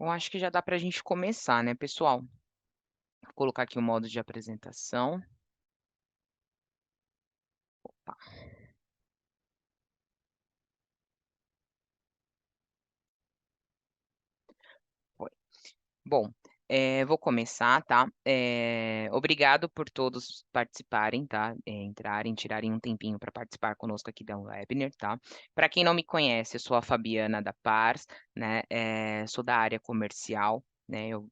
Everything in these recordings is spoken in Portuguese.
Eu acho que já dá para a gente começar, né, pessoal? Vou colocar aqui o modo de apresentação. Opa, foi. Bom, vou começar, tá? Obrigado por todos participarem, tá? Entrarem, tirarem um tempinho para participar conosco aqui da webinar, tá? Para quem não me conhece, eu sou a Fabiana da Pars, né? Sou da área comercial, né? Eu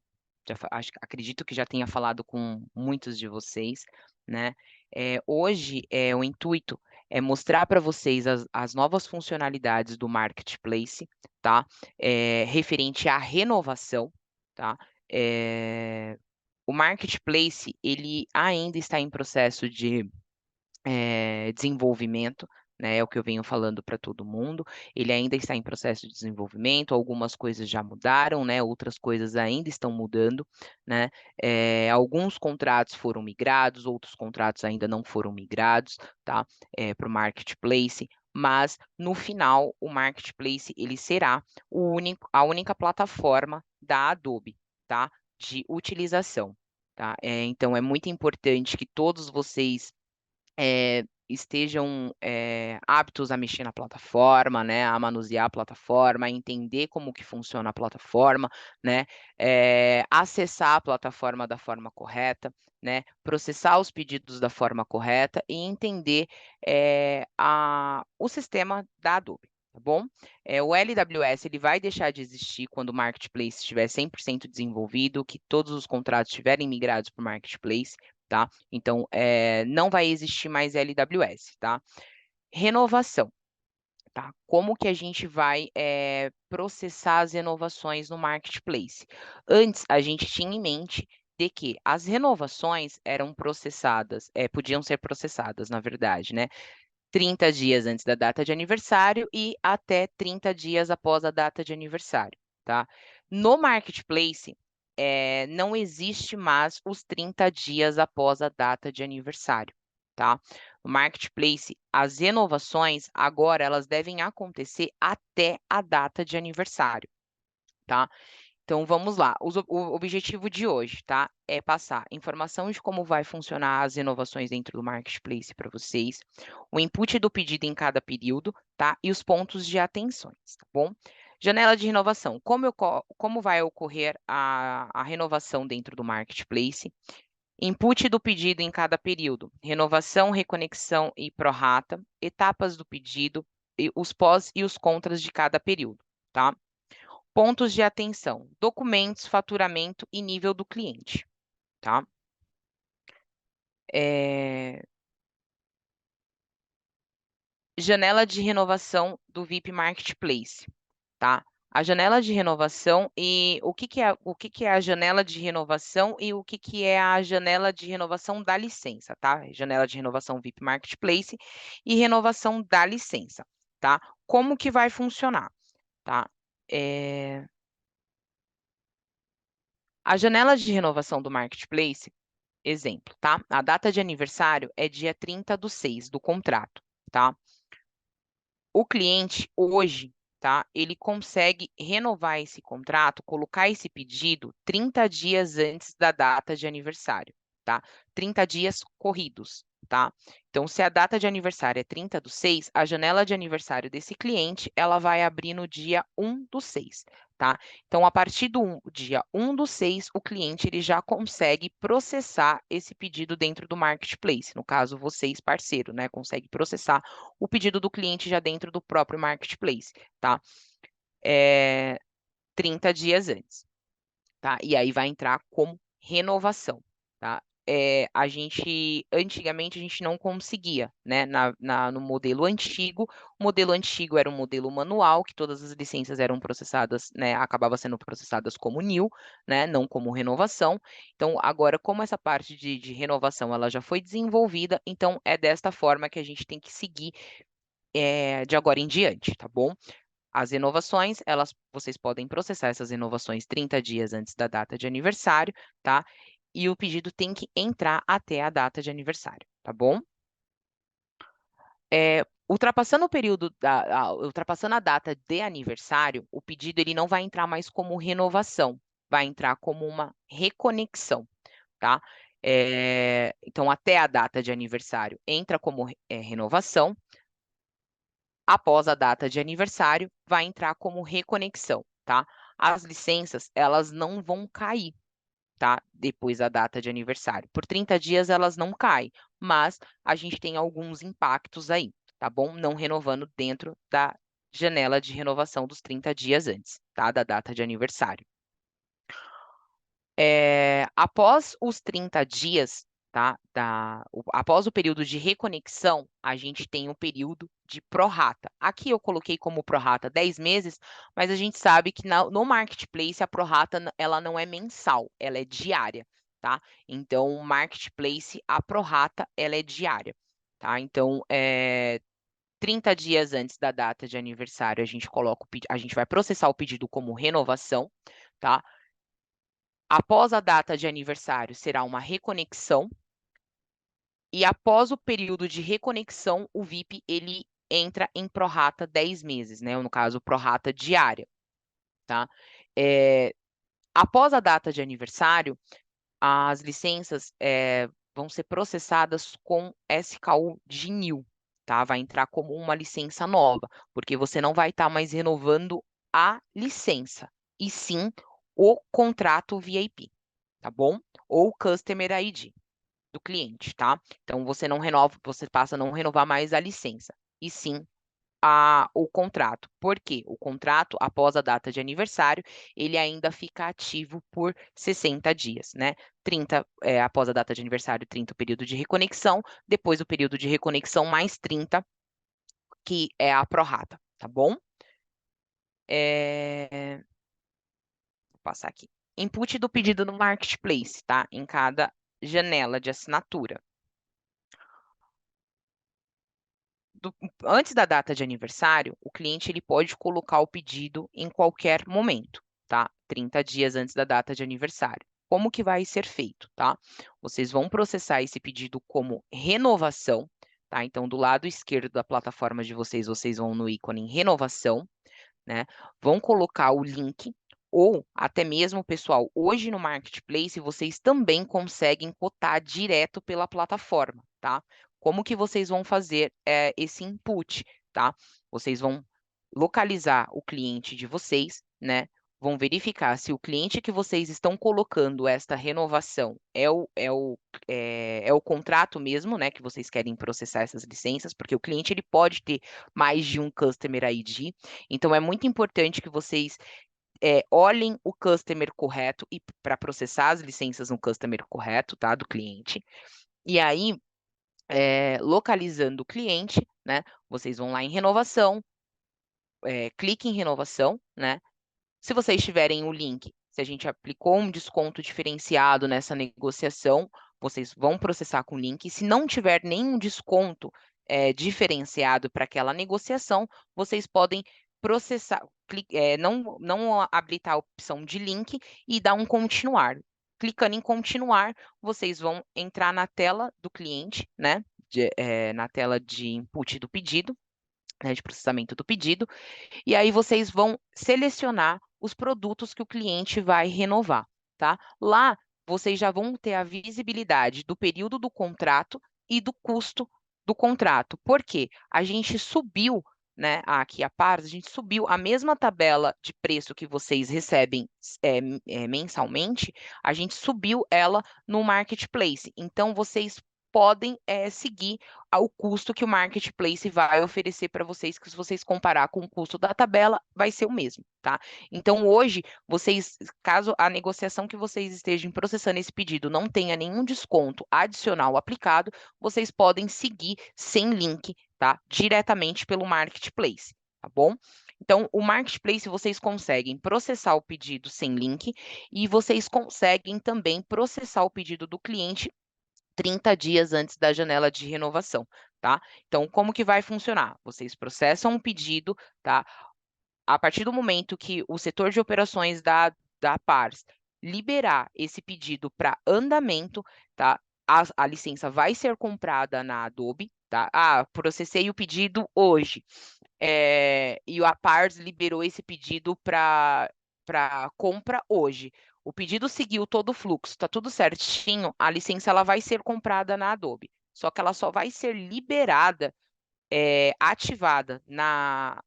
acredito que já tenha falado com muitos de vocês, né? Hoje, o intuito é mostrar para vocês as novas funcionalidades do Marketplace, tá? Referente à renovação, tá? Eh, o marketplace, ele ainda está em processo de desenvolvimento, né? É o que eu venho falando para todo mundo. Ele ainda está em processo de desenvolvimento, algumas coisas já mudaram, né? Outras coisas ainda estão mudando, né? Alguns contratos foram migrados, outros contratos ainda não foram migrados, tá? Para o marketplace. Mas no final, o marketplace ele será a única plataforma da Adobe, tá? De utilização, tá? Então é muito importante que todos vocês estejam aptos a mexer na plataforma, né, a manusear a plataforma, a entender como que funciona a plataforma, né, acessar a plataforma da forma correta, né, processar os pedidos da forma correta e entender o sistema da Adobe. Tá bom? O LWS ele vai deixar de existir quando o Marketplace estiver 100% desenvolvido, que todos os contratos estiverem migrados para o Marketplace, tá? Então, não vai existir mais LWS, tá? Renovação, tá? Como que a gente vai processar as renovações no Marketplace? Antes, a gente tinha em mente de que as renovações eram processadas, podiam ser processadas, na verdade, né? 30 dias antes da data de aniversário e até 30 dias após a data de aniversário, tá? No Marketplace, não existe mais os 30 dias após a data de aniversário, tá? No Marketplace, as renovações agora elas devem acontecer até a data de aniversário, tá? Então vamos lá. O objetivo de hoje, tá? É passar informação de como vai funcionar as inovações dentro do Marketplace para vocês, o input do pedido em cada período, tá? E os pontos de atenções, tá bom? Janela de renovação. Como vai ocorrer a renovação dentro do Marketplace? Input do pedido em cada período. Renovação, reconexão e prorata. Etapas do pedido, e os pós e os contras de cada período, tá? Pontos de atenção: documentos, faturamento e nível do cliente, tá? É, Janela de renovação do VIP Marketplace, tá? A janela de renovação e o que que é a janela de renovação e o que que é a janela de renovação da licença, tá? Janela de renovação VIP Marketplace e renovação da licença, tá? Como que vai funcionar, tá? É, A janela de renovação do Marketplace. Exemplo, tá? A data de aniversário é dia 30/6 do contrato, tá? O cliente hoje, tá? Ele consegue renovar esse contrato, colocar esse pedido 30 dias antes da data de aniversário, tá? 30 dias corridos, tá? Então, se a data de aniversário é 30/6, a janela de aniversário desse cliente, ela vai abrir no dia 1/6, tá? Então, a partir do dia 1/6, o cliente ele já consegue processar esse pedido dentro do Marketplace. No caso, vocês, parceiro, né? Consegue processar o pedido do cliente já dentro do próprio Marketplace, tá? É, 30 dias antes, tá? E aí vai entrar como renovação, tá? Antigamente, a gente não conseguia, né? No modelo antigo, o modelo antigo era um modelo manual, que todas as licenças eram processadas, né? Acabava sendo processadas como new, né? Não como renovação. Então, agora, como essa parte de renovação, ela já foi desenvolvida, então é desta forma que a gente tem que seguir de agora em diante, tá bom? As inovações, vocês podem processar essas inovações 30 dias antes da data de aniversário, tá? E o pedido tem que entrar até a data de aniversário, tá bom? ultrapassando o período ultrapassando a data de aniversário, o pedido ele não vai entrar mais como renovação, vai entrar como uma reconexão, tá? Então, até a data de aniversário entra como renovação. Após a data de aniversário, vai entrar como reconexão, tá? As licenças, elas não vão cair, tá? Depois da data de aniversário. Por 30 dias elas não caem, mas a gente tem alguns impactos aí, tá bom? Não renovando dentro da janela de renovação dos 30 dias antes, tá? Da data de aniversário. Após os 30 dias, tá? Após o período de reconexão, a gente tem o período de prorata. Aqui eu coloquei como prorata 10 meses, mas a gente sabe que no Marketplace a prorata ela não é mensal, ela é diária, tá? Então, o Marketplace, a prorata, ela é diária, tá? Então, 30 dias antes da data de aniversário, a gente vai processar o pedido como renovação, tá? Após a data de aniversário, será uma reconexão. E após o período de reconexão, o VIP ele entra em prorata 10 meses, né? Ou no caso, prorata diária, tá? Após a data de aniversário, as licenças vão ser processadas com SKU de NIL, tá? Vai entrar como uma licença nova, porque você não vai estar mais renovando a licença, e sim o contrato VIP, tá bom? Ou Customer ID do cliente, tá? Então você não renova, você passa a não renovar mais a licença, e sim o contrato. Por quê? O contrato, após a data de aniversário, ele ainda fica ativo por 60 dias, né? 30, após a data de aniversário, 30 o período de reconexão, depois o período de reconexão mais 30, que é a prorata, tá bom? Vou passar aqui. Input do pedido no Marketplace, tá? Em cada janela de assinatura. Antes da data de aniversário, o cliente ele pode colocar o pedido em qualquer momento, tá? 30 dias antes da data de aniversário. Como que vai ser feito, tá? Vocês vão processar esse pedido como renovação, tá? Então, do lado esquerdo da plataforma de vocês, vocês vão no ícone renovação, né? Vão colocar o link, ou até mesmo, pessoal, hoje no Marketplace vocês também conseguem cotar direto pela plataforma, tá? Como que vocês vão fazer esse input, tá? Vocês vão localizar o cliente de vocês, né? Vão verificar se o cliente que vocês estão colocando esta renovação é o contrato mesmo, né? Que vocês querem processar essas licenças, porque o cliente ele pode ter mais de um Customer ID. Então, é muito importante que vocês olhem o customer correto e para processar as licenças no customer correto, tá? Do cliente. E aí, localizando o cliente, né? Vocês vão lá em renovação, clique em renovação, né? Se vocês tiverem o link, se a gente aplicou um desconto diferenciado nessa negociação, vocês vão processar com o link. Se não tiver nenhum desconto diferenciado para aquela negociação, vocês podem processar, não habilitar a opção de link e dar um continuar. Clicando em continuar, vocês vão entrar na tela do cliente, né? Na tela de input do pedido, né, de processamento do pedido, e aí vocês vão selecionar os produtos que o cliente vai renovar, tá? Lá vocês já vão ter a visibilidade do período do contrato e do custo do contrato. Por quê? A gente subiu, né, aqui a Pars, a gente subiu a mesma tabela de preço que vocês recebem mensalmente, a gente subiu ela no Marketplace. Então, vocês podem seguir ao custo que o Marketplace vai oferecer para vocês, que se vocês comparar com o custo da tabela, vai ser o mesmo, tá? Então, hoje, caso a negociação que vocês estejam processando esse pedido não tenha nenhum desconto adicional aplicado, vocês podem seguir sem link, tá? Diretamente pelo Marketplace, tá bom? Então, o Marketplace, vocês conseguem processar o pedido sem link e vocês conseguem também processar o pedido do cliente 30 dias antes da janela de renovação, tá? Então, como que vai funcionar? Vocês processam um pedido, tá? A partir do momento que o setor de operações da Pars liberar esse pedido para andamento, tá? A licença vai ser comprada na Adobe, tá? Ah, processei o pedido hoje, e a Pars liberou esse pedido para compra hoje. O pedido seguiu todo o fluxo, tá tudo certinho, a licença ela vai ser comprada na Adobe. Só que ela só vai ser liberada, ativada na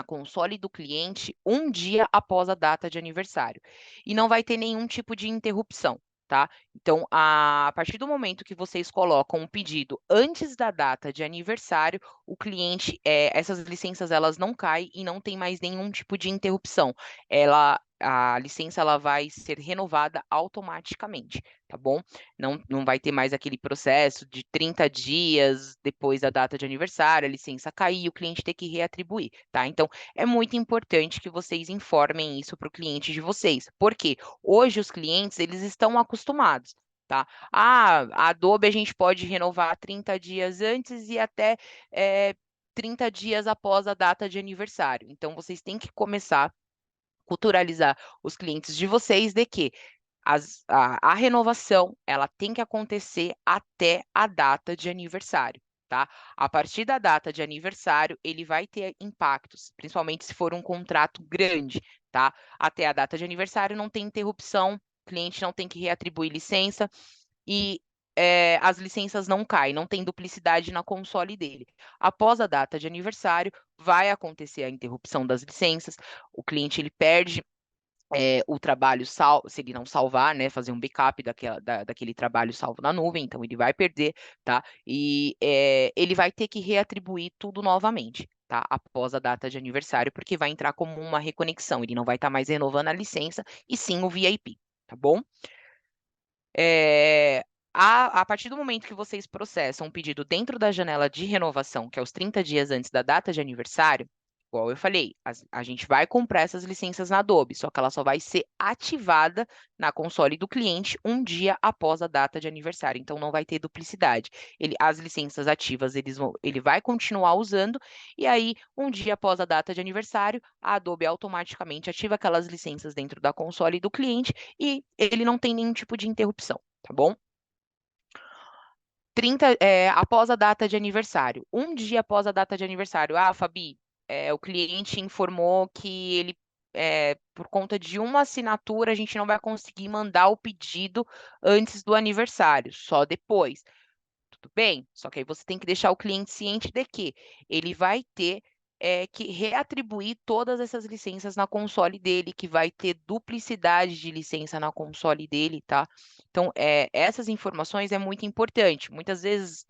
console do cliente um dia após a data de aniversário. E não vai ter nenhum tipo de interrupção, tá? Então, a partir do momento que vocês colocam um pedido antes da data de aniversário, o cliente, essas licenças elas não caem e não tem mais nenhum tipo de interrupção. A licença ela vai ser renovada automaticamente, tá bom? Não vai ter mais aquele processo de 30 dias depois da data de aniversário, a licença cair e o cliente ter que reatribuir, tá? Então, é muito importante que vocês informem isso para o cliente de vocês, porque hoje os clientes, eles estão acostumados, tá? Ah, a Adobe a gente pode renovar 30 dias antes e até 30 dias após a data de aniversário. Então, vocês têm que começar a culturalizar os clientes de vocês de que a renovação ela tem que acontecer até a data de aniversário, tá? A partir da data de aniversário, ele vai ter impactos, principalmente se for um contrato grande, tá? Até a data de aniversário não tem interrupção, o cliente não tem que reatribuir licença e as licenças não caem, não tem duplicidade na console dele. Após a data de aniversário, vai acontecer a interrupção das licenças, o cliente ele perde o trabalho, se ele não salvar, né, fazer um backup daquele trabalho salvo na nuvem, então ele vai perder, tá? E ele vai ter que reatribuir tudo novamente, tá? Após a data de aniversário, porque vai entrar como uma reconexão, ele não vai estar mais renovando a licença, e sim o VIP, tá bom? É, a partir do momento que vocês processam um pedido dentro da janela de renovação, que é os 30 dias antes da data de aniversário, igual eu falei, a gente vai comprar essas licenças na Adobe, só que ela só vai ser ativada na console do cliente um dia após a data de aniversário, então não vai ter duplicidade. As licenças ativas ele vai continuar usando, e aí, um dia após a data de aniversário, a Adobe automaticamente ativa aquelas licenças dentro da console do cliente e ele não tem nenhum tipo de interrupção, tá bom? 30, após a data de aniversário. Um dia após a data de aniversário. Ah, Fabi, o cliente informou que ele, por conta de uma assinatura, a gente não vai conseguir mandar o pedido antes do aniversário, só depois. Tudo bem, só que aí você tem que deixar o cliente ciente de que ele vai ter que reatribuir todas essas licenças na console dele, que vai ter duplicidade de licença na console dele, tá? Então, essas informações é muito importante. Muitas vezes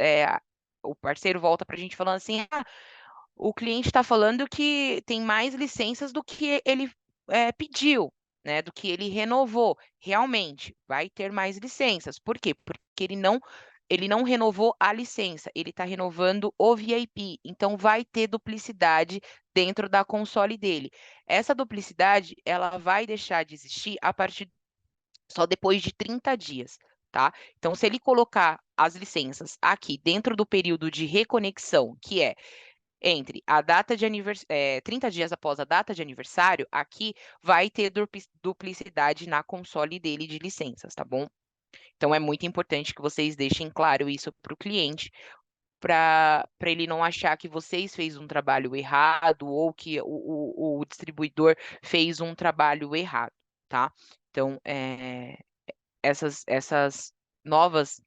o parceiro volta para a gente falando assim, o cliente está falando que tem mais licenças do que ele pediu, né? Do que ele renovou. Realmente, vai ter mais licenças. Por quê? Porque ele não renovou a licença, ele está renovando o VIP. Então, vai ter duplicidade dentro da console dele. Essa duplicidade, ela vai deixar de existir a partir só depois de 30 dias, tá? Então, se ele colocar as licenças aqui dentro do período de reconexão, que é entre a data de 30 dias após a data de aniversário, aqui vai ter duplicidade na console dele de licenças, tá bom? Então é muito importante que vocês deixem claro isso para o cliente, para ele não achar que vocês fez um trabalho errado ou que o distribuidor fez um trabalho errado, tá? Então, essas novas,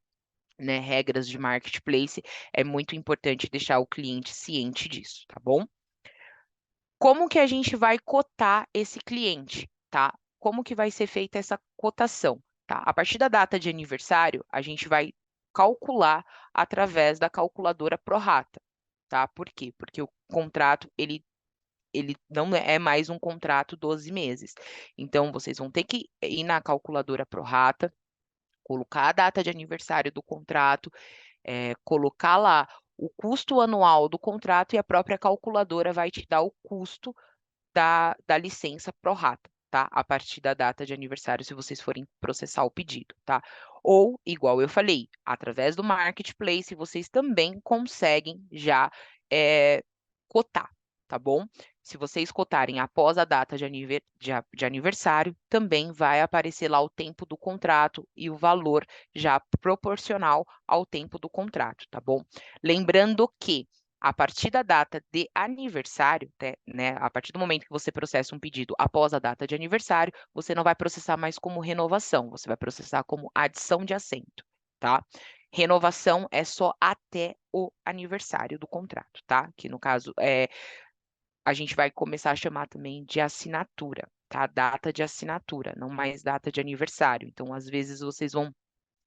né, regras de marketplace, é muito importante deixar o cliente ciente disso, tá bom? Como que a gente vai cotar esse cliente, tá? Como que vai ser feita essa cotação, tá? A partir da data de aniversário, a gente vai calcular através da calculadora Pro Rata, tá? Por quê? Porque o contrato, ele não é mais um contrato 12 meses. Então, vocês vão ter que ir na calculadora Pro Rata, colocar a data de aniversário do contrato, colocar lá o custo anual do contrato e a própria calculadora vai te dar o custo da licença pro rata, tá? A partir da data de aniversário, se vocês forem processar o pedido, tá? Ou, igual eu falei, através do marketplace, vocês também conseguem já cotar, tá bom? se vocês cotarem após a data de aniversário, também vai aparecer lá o tempo do contrato e o valor já proporcional ao tempo do contrato, tá bom? Lembrando que a partir da data de aniversário, né, a partir do momento que você processa um pedido após a data de aniversário, você não vai processar mais como renovação, você vai processar como adição de assento, tá? Renovação é só até o aniversário do contrato, tá? Que no caso a gente vai começar a chamar também de assinatura, tá? Data de assinatura, não mais data de aniversário. Então, às vezes vocês vão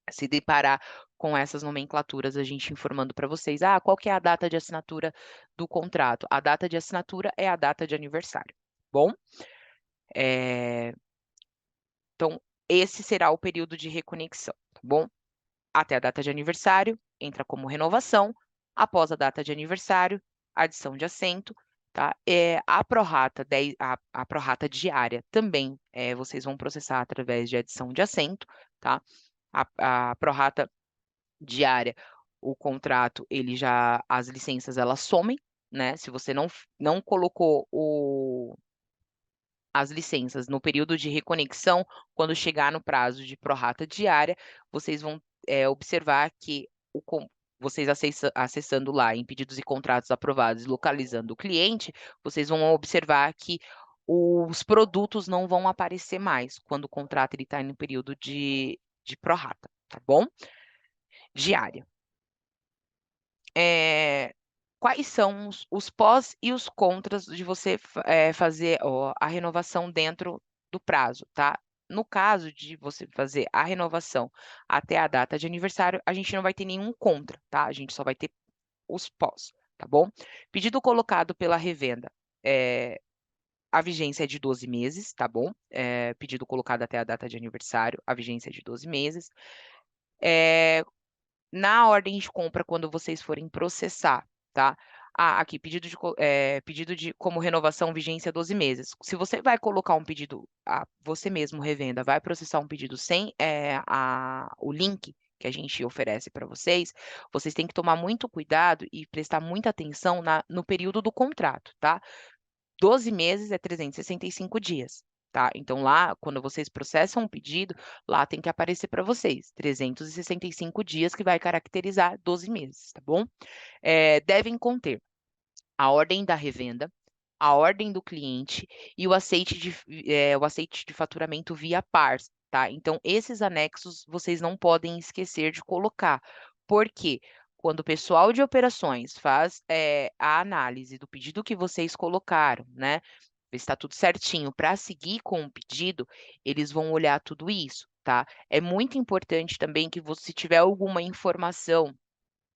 se deparar com essas nomenclaturas, a gente informando para vocês, qual que é a data de assinatura do contrato? A data de assinatura é a data de aniversário, bom? Então, esse será o período de reconexão, tá bom? Até a data de aniversário, entra como renovação, após a data de aniversário, adição de assento, tá? A prorata, a prorata diária também vocês vão processar através de adição de assento, tá? A prorata diária, o contrato, as licenças elas somem, né? Se você não colocou as licenças no período de reconexão, quando chegar no prazo de prorata diária, vocês vão observar que vocês acessando lá em pedidos e contratos aprovados, localizando o cliente, vocês vão observar que os produtos não vão aparecer mais quando o contrato está no período de prorata, tá bom? Diária. Quais são os pós e os contras de você fazer a renovação dentro do prazo, tá? No caso de você fazer a renovação até a data de aniversário, a gente não vai ter nenhum contra, tá? A gente só vai ter os pós, tá bom? Pedido colocado pela revenda, a vigência é de 12 meses, tá bom? Pedido colocado até a data de aniversário, a vigência é de 12 meses. Na ordem de compra, quando vocês forem processar, tá? Aqui, pedido de como renovação, vigência 12 meses. Se você vai colocar um pedido, você mesmo, revenda, vai processar um pedido sem o link que a gente oferece para vocês, vocês têm que tomar muito cuidado e prestar muita atenção no período do contrato, tá? 12 meses é 365 dias. Tá? Então, lá, quando vocês processam um pedido, lá tem que aparecer para vocês 365 dias, que vai caracterizar 12 meses, tá bom? Devem conter a ordem da revenda, a ordem do cliente e o aceite de faturamento via PARS, tá? Então, esses anexos vocês não podem esquecer de colocar. Por quê? Quando o pessoal de operações faz a análise do pedido que vocês colocaram, né? Ver se está tudo certinho para seguir com o pedido, eles vão olhar tudo isso, tá? É muito importante também que se tiver alguma informação,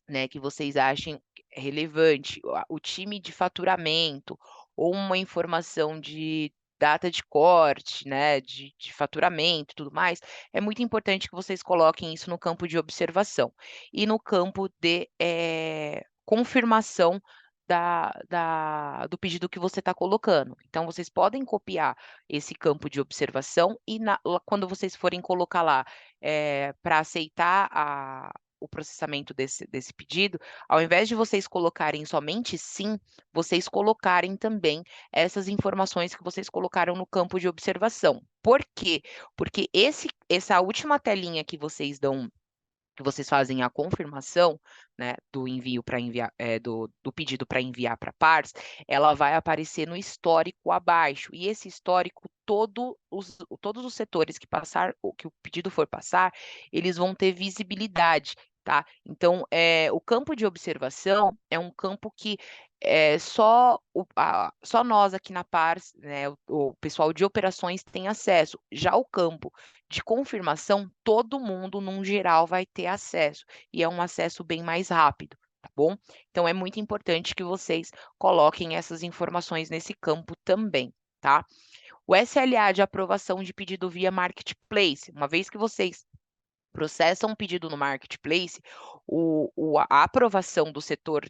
né, que vocês achem relevante, o time de faturamento ou uma informação de data de corte, né, de faturamento e tudo mais, é muito importante que vocês coloquem isso no campo de observação e no campo de confirmação do pedido que você está colocando. Então, vocês podem copiar esse campo de observação e quando vocês forem colocar lá para aceitar o processamento desse pedido, ao invés de vocês colocarem somente sim, vocês colocarem também essas informações que vocês colocaram no campo de observação. Por quê? Porque essa última telinha que vocês dão, que vocês fazem a confirmação, né, do envio para enviar, do pedido para enviar para PARS, ela vai aparecer no histórico abaixo. E esse histórico, todos os setores que que o pedido for passar, eles vão ter visibilidade, tá? Então, o campo de observação é um campo que só nós aqui na PARS, né, o pessoal de operações tem acesso. Já o campo de confirmação, todo mundo, num geral, vai ter acesso, e é um acesso bem mais rápido, tá bom? Então, é muito importante que vocês coloquem essas informações nesse campo também, tá? O SLA de aprovação de pedido via Marketplace, uma vez que vocês processam um pedido no Marketplace, a aprovação do setor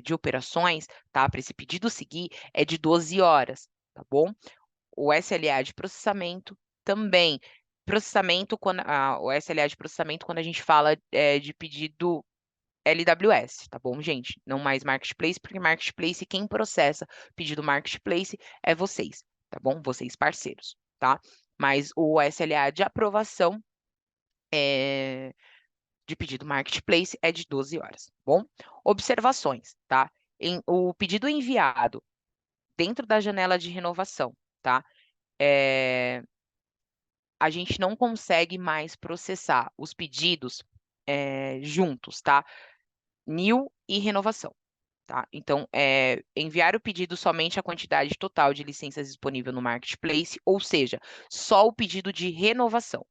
de operações, tá? Para esse pedido seguir, é de 12 horas, tá bom? O SLA de processamento também. O SLA de processamento, quando a gente fala de pedido LWS, tá bom, gente? Não mais Marketplace, porque Marketplace, quem processa pedido Marketplace é vocês, tá bom? Vocês parceiros, tá? Mas o SLA de aprovação de pedido Marketplace é de 12 horas, tá bom? Observações, tá? O pedido enviado dentro da janela de renovação, tá? A gente não consegue mais processar os pedidos juntos, tá? New e renovação. Tá? Então, enviar o pedido somente a quantidade total de licenças disponível no Marketplace, ou seja, só o pedido de renovação.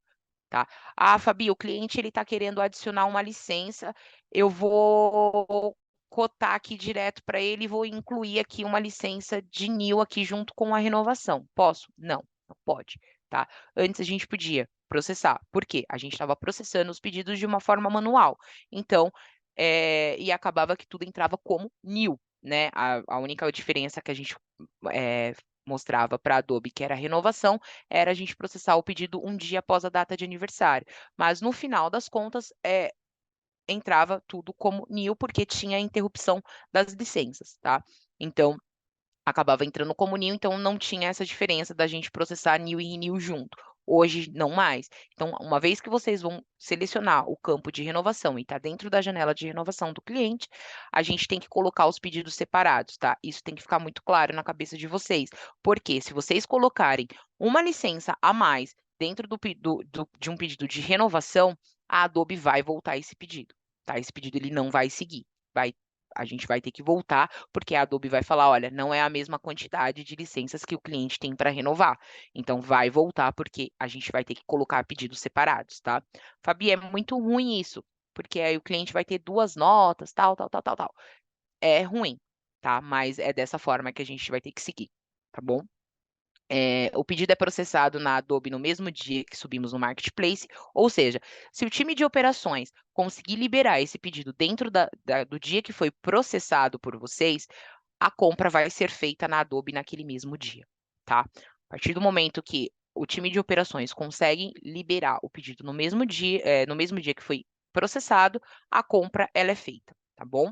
Tá? Ah, Fabi, o cliente ele está querendo adicionar uma licença, eu vou cotar aqui direto para ele e vou incluir aqui uma licença de new aqui junto com a renovação. Posso? Não, não pode. Tá? Antes a gente podia processar. Por quê? A gente estava processando os pedidos de uma forma manual. Então, e acabava que tudo entrava como new, né? A única diferença que a gente mostrava para a Adobe, que era a renovação, era a gente processar o pedido um dia após a data de aniversário. Mas no final das contas, entrava tudo como new, porque tinha a interrupção das licenças, tá? Então, acabava entrando como new, então não tinha essa diferença da gente processar new e renew junto. Hoje, não mais. Então, uma vez que vocês vão selecionar o campo de renovação e está dentro da janela de renovação do cliente, a gente tem que colocar os pedidos separados, tá? Isso tem que ficar muito claro na cabeça de vocês. Porque se vocês colocarem uma licença a mais dentro de um pedido de renovação, a Adobe vai voltar esse pedido, tá? Esse pedido ele não vai seguir. A gente vai ter que voltar, porque a Adobe vai falar, olha, não é a mesma quantidade de licenças que o cliente tem para renovar. Então, vai voltar, porque a gente vai ter que colocar pedidos separados, tá? Fabi, é muito ruim isso, porque aí o cliente vai ter duas notas, tal, tal, tal, tal, tal. É ruim, tá? Mas é dessa forma que a gente vai ter que seguir, tá bom? O pedido é processado na Adobe no mesmo dia que subimos no Marketplace, ou seja, se o time de operações conseguir liberar esse pedido dentro do dia que foi processado por vocês, a compra vai ser feita na Adobe naquele mesmo dia, tá? A partir do momento que o time de operações consegue liberar o pedido no mesmo dia que foi processado, a compra ela é feita, tá bom?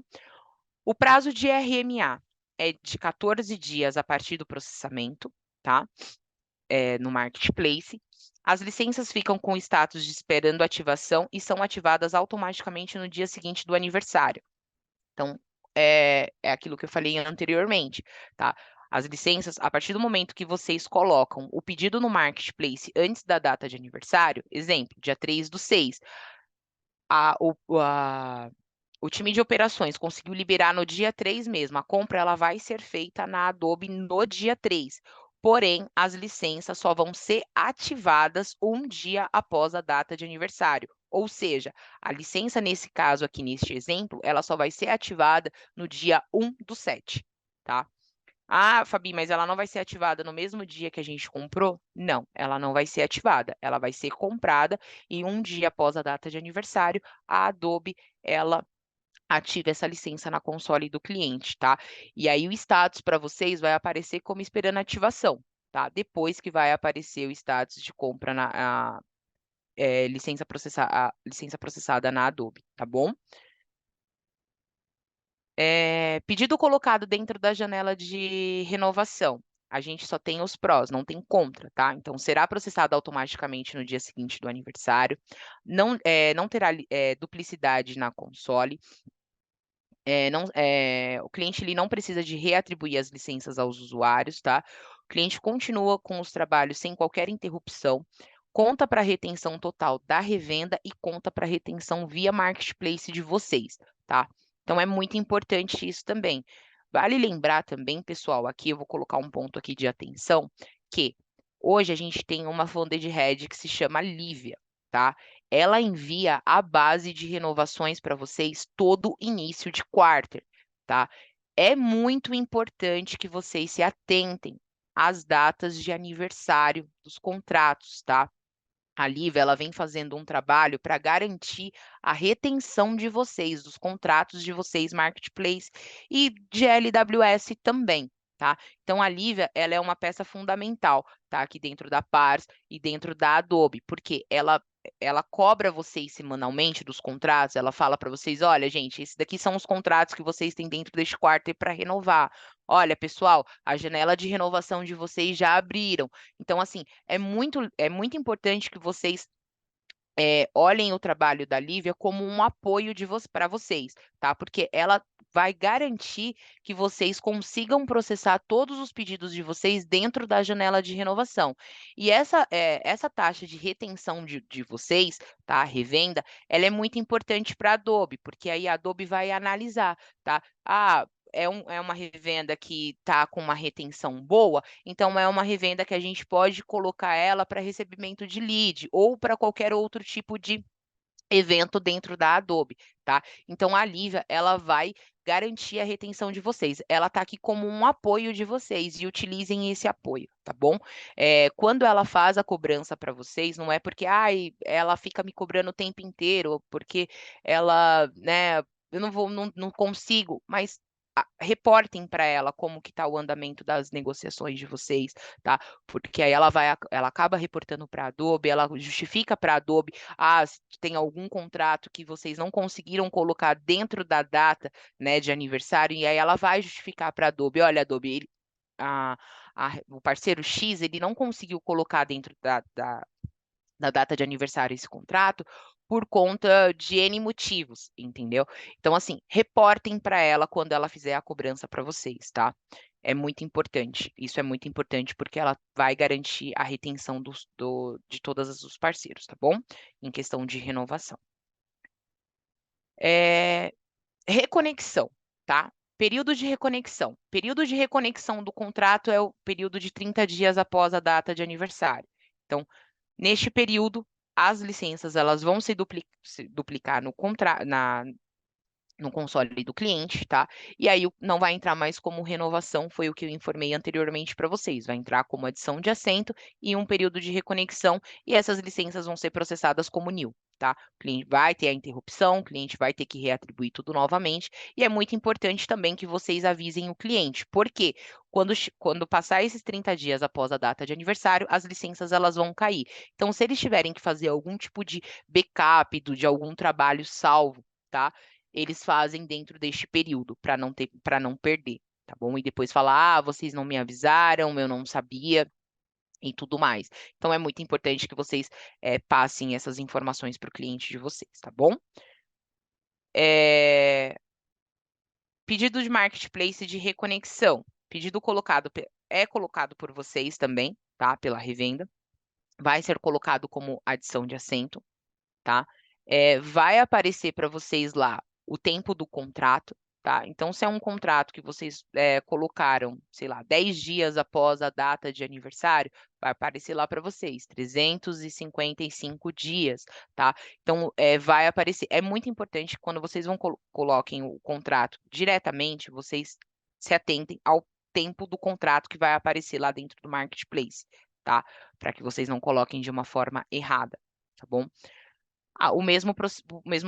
O prazo de RMA é de 14 dias a partir do processamento, tá? No Marketplace. As licenças ficam com o status de esperando ativação e são ativadas automaticamente no dia seguinte do aniversário. Então, é aquilo que eu falei anteriormente, tá? As licenças, a partir do momento que vocês colocam o pedido no Marketplace antes da data de aniversário, exemplo, dia 3/6, o time de operações conseguiu liberar no dia 3 mesmo. A compra ela vai ser feita na Adobe no dia 3. Porém, as licenças só vão ser ativadas um dia após a data de aniversário. Ou seja, a licença, nesse caso aqui, neste exemplo, ela só vai ser ativada no dia 1/7, tá? Ah, Fabi, mas ela não vai ser ativada no mesmo dia que a gente comprou? Não, ela não vai ser ativada. Ela vai ser comprada e um dia após a data de aniversário, a Adobe, ela ative essa licença na console do cliente, tá? E aí o status para vocês vai aparecer como esperando ativação, tá? Depois que vai aparecer o status de compra licença processada na Adobe, tá bom? Pedido colocado dentro da janela de renovação. A gente só tem os prós, não tem contra, tá? Então, será processado automaticamente no dia seguinte do aniversário. Não terá duplicidade na console. O cliente ele não precisa de reatribuir as licenças aos usuários, tá? O cliente continua com os trabalhos sem qualquer interrupção, conta para a retenção total da revenda e conta para a retenção via marketplace de vocês, tá? Então é muito importante isso também. Vale lembrar também, pessoal, aqui eu vou colocar um ponto aqui de atenção, que hoje a gente tem uma Foundead que se chama Lívia, tá? Ela envia a base de renovações para vocês todo início de quarter, tá? É muito importante que vocês se atentem às datas de aniversário dos contratos, tá? A Lívia, ela vem fazendo um trabalho para garantir a retenção de vocês, dos contratos de vocês, Marketplace e de LWS também, tá? Então, a Lívia, ela é uma peça fundamental, tá? Aqui dentro da Pars e dentro da Adobe, porque ela ela cobra vocês semanalmente dos contratos, ela fala para vocês, olha, gente, esses daqui são os contratos que vocês têm dentro deste quarto para renovar. Olha, pessoal, a janela de renovação de vocês já abriram. Então, assim, é muito importante que vocês olhem o trabalho da Lívia como um apoio para vocês, tá? Porque ela vai garantir que vocês consigam processar todos os pedidos de vocês dentro da janela de renovação. E essa taxa de retenção de vocês, tá? Revenda, ela é muito importante para a Adobe, porque aí a Adobe vai analisar, tá? Ah, é uma revenda que está com uma retenção boa, então é uma revenda que a gente pode colocar ela para recebimento de lead ou para qualquer outro tipo de evento dentro da Adobe, tá? Então a Lívia, ela vai garantir a retenção de vocês. Ela está aqui como um apoio de vocês e utilizem esse apoio, tá bom? Quando ela faz a cobrança para vocês, não é porque ela fica me cobrando o tempo inteiro, ou porque ela, né, eu não consigo, mas reportem para ela como que está o andamento das negociações de vocês, tá? Porque aí ela acaba reportando para a Adobe, ela justifica para a Adobe, se tem algum contrato que vocês não conseguiram colocar dentro da data, né, de aniversário, e aí ela vai justificar para a Adobe, olha, Adobe, o parceiro X, ele não conseguiu colocar dentro da data de aniversário esse contrato por conta de N motivos, entendeu? Então, assim, reportem para ela quando ela fizer a cobrança para vocês, tá? É muito importante. Isso é muito importante porque ela vai garantir a retenção de todos os parceiros, tá bom? Em questão de renovação. Reconexão, tá? Período de reconexão. Período de reconexão do contrato é o período de 30 dias após a data de aniversário. Então, neste período, as licenças elas vão se duplicar no console do cliente, tá? E aí não vai entrar mais como renovação, foi o que eu informei anteriormente para vocês. Vai entrar como adição de assento e um período de reconexão, e essas licenças vão ser processadas como new, tá? O cliente vai ter a interrupção, o cliente vai ter que reatribuir tudo novamente, e é muito importante também que vocês avisem o cliente, porque quando passar esses 30 dias após a data de aniversário, as licenças elas vão cair. Então, se eles tiverem que fazer algum tipo de backup de algum trabalho salvo, tá? Eles fazem dentro deste período para não perder, tá bom? E depois falar, vocês não me avisaram, eu não sabia e tudo mais. Então é muito importante que vocês passem essas informações para o cliente de vocês, tá bom? Pedido de marketplace de reconexão. Pedido é colocado por vocês também, tá? Pela revenda. Vai ser colocado como adição de assento, tá? Vai aparecer para vocês lá o tempo do contrato, tá? Então, se é um contrato que vocês colocaram, sei lá, 10 dias após a data de aniversário, vai aparecer lá para vocês, 355 dias, tá? Então, vai aparecer. É muito importante que quando vocês coloquem o contrato diretamente, vocês se atentem ao tempo do contrato que vai aparecer lá dentro do Marketplace, tá? Para que vocês não coloquem de uma forma errada, tá bom? O mesmo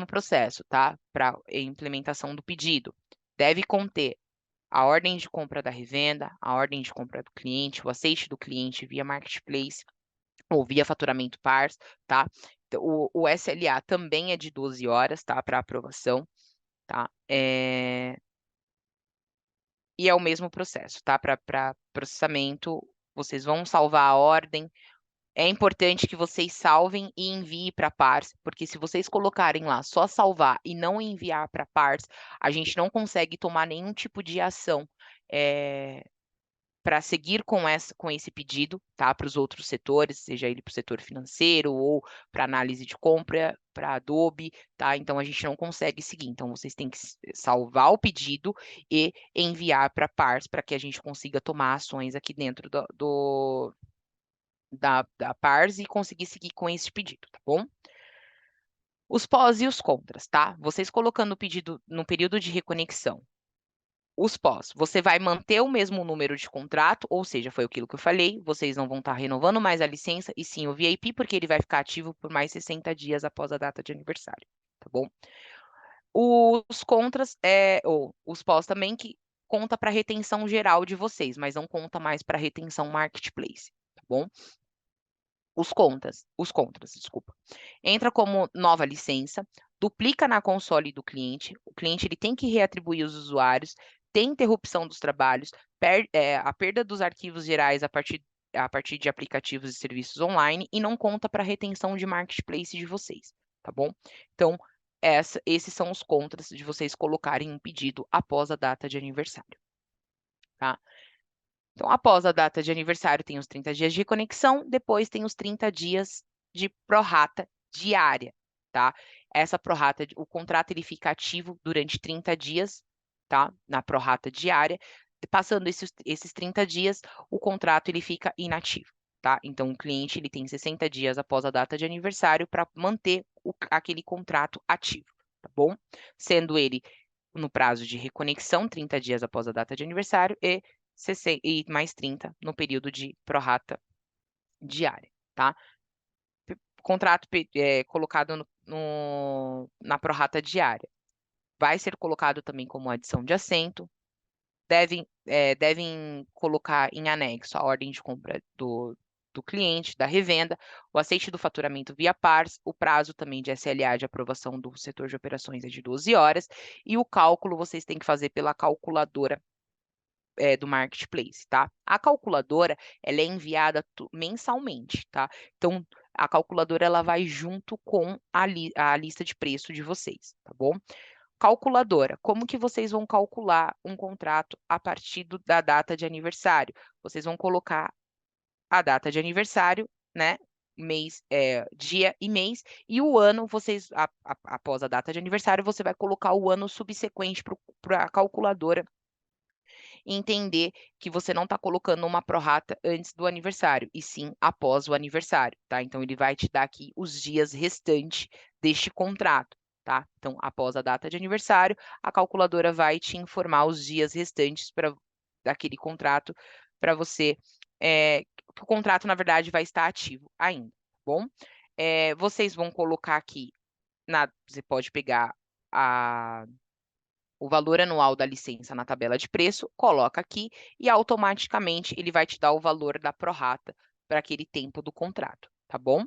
processo, tá? Para implementação do pedido. Deve conter a ordem de compra da revenda, a ordem de compra do cliente, o aceite do cliente via marketplace ou via faturamento PARS, tá? Então, o SLA também é de 12 horas, tá? Para aprovação, tá? E é o mesmo processo, tá? Para processamento, vocês vão salvar a ordem. É importante que vocês salvem e enviem para pars, porque se vocês colocarem lá só salvar e não enviar para pars, a gente não consegue tomar nenhum tipo de ação para seguir com esse pedido, tá? Para os outros setores, seja ele para o setor financeiro ou para análise de compra, para Adobe, tá? Então a gente não consegue seguir. Então vocês têm que salvar o pedido e enviar para pars para que a gente consiga tomar ações aqui dentro da PARS e conseguir seguir com esse pedido, tá bom? Os pós e os contras, tá? Vocês colocando o pedido no período de reconexão. Os pós, você vai manter o mesmo número de contrato, ou seja, foi aquilo que eu falei, vocês não vão estar renovando mais a licença, e sim o VIP, porque ele vai ficar ativo por mais 60 dias após a data de aniversário, tá bom? Os contras, ou os pós também, que conta para retenção geral de vocês, mas não conta mais para retenção marketplace, tá bom? Os contras, desculpa. Entra como nova licença, duplica na console do cliente, o cliente ele tem que reatribuir os usuários, tem interrupção dos trabalhos, a perda dos arquivos gerais a partir de aplicativos e serviços online e não conta para retenção de marketplace de vocês, tá bom? Então, esses são os contras de vocês colocarem um pedido após a data de aniversário, tá? Então, após a data de aniversário, tem os 30 dias de reconexão, depois tem os 30 dias de prorata diária, tá? Essa prorata, o contrato ele fica ativo durante 30 dias, tá? Na prorata diária. Passando esses 30 dias, o contrato ele fica inativo, tá? Então, o cliente ele tem 60 dias após a data de aniversário para manter aquele contrato ativo, tá bom? Sendo ele no prazo de reconexão, 30 dias após a data de aniversário, e mais 30 no período de prorata diária, tá? Contrato colocado na prorata diária. Vai ser colocado também como adição de assento. Devem colocar em anexo a ordem de compra do cliente, da revenda, o aceite do faturamento via PARS, o prazo também de SLA de aprovação do setor de operações é de 12 horas, e o cálculo vocês têm que fazer pela calculadora do Marketplace, tá? A calculadora, ela é enviada mensalmente, tá? Então, a calculadora, ela vai junto com a lista de preço de vocês, tá bom? Calculadora, como que vocês vão calcular um contrato a partir da data de aniversário? Vocês vão colocar a data de aniversário, né? Mês, dia e mês, e o ano, após a data de aniversário, você vai colocar o ano subsequente para a calculadora entender que você não está colocando uma prorata antes do aniversário, e sim após o aniversário, tá? Então, ele vai te dar aqui os dias restantes deste contrato, tá? Então, após a data de aniversário, a calculadora vai te informar os dias restantes daquele contrato para você, que o contrato, na verdade, vai estar ativo ainda, tá bom? Vocês vão colocar aqui, você pode pegar o valor anual da licença na tabela de preço, coloca aqui e automaticamente ele vai te dar o valor da prorata para aquele tempo do contrato, tá bom?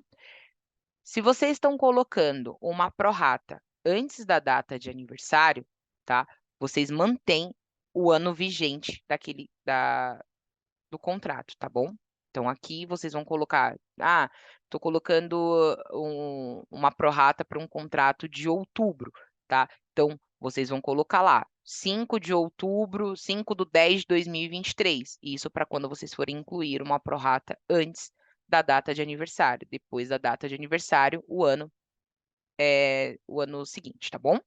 Se vocês estão colocando uma prorata antes da data de aniversário, tá? Vocês mantêm o ano vigente do contrato, tá bom? Então, aqui vocês vão colocar, estou colocando uma prorata para um contrato de outubro, tá? Então, vocês vão colocar lá, 5 de outubro, 5/10 de 2023. Isso para quando vocês forem incluir uma prorata antes da data de aniversário. Depois da data de aniversário, o ano seguinte, tá bom?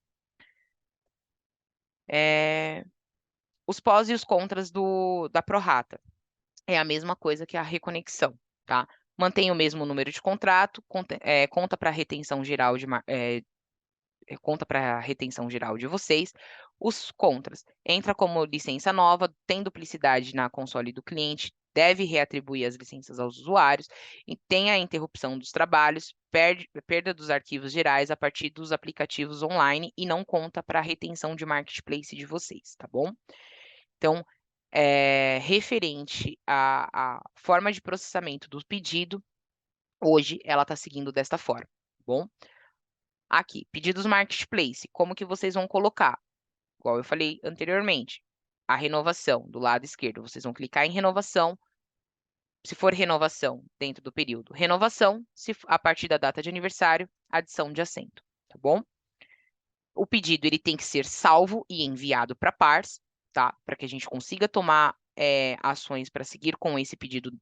Os pós e os contras da prorata. É a mesma coisa que a reconexão, tá? Mantém o mesmo número de contrato, conta para a retenção geral conta para a retenção geral de vocês. Os contras, entra como licença nova, tem duplicidade na console do cliente, deve reatribuir as licenças aos usuários, e tem a interrupção dos trabalhos, perda dos arquivos gerais a partir dos aplicativos online e não conta para a retenção de marketplace de vocês, tá bom? Então, referente à forma de processamento do pedido, hoje ela está seguindo desta forma, tá bom? Aqui, pedidos marketplace, como que vocês vão colocar? Igual eu falei anteriormente, a renovação do lado esquerdo, vocês vão clicar em renovação. Se for renovação dentro do período, renovação, se a partir da data de aniversário, adição de assento, tá bom? O pedido ele tem que ser salvo e enviado para PARS, tá? Para que a gente consiga tomar ações para seguir com esse pedido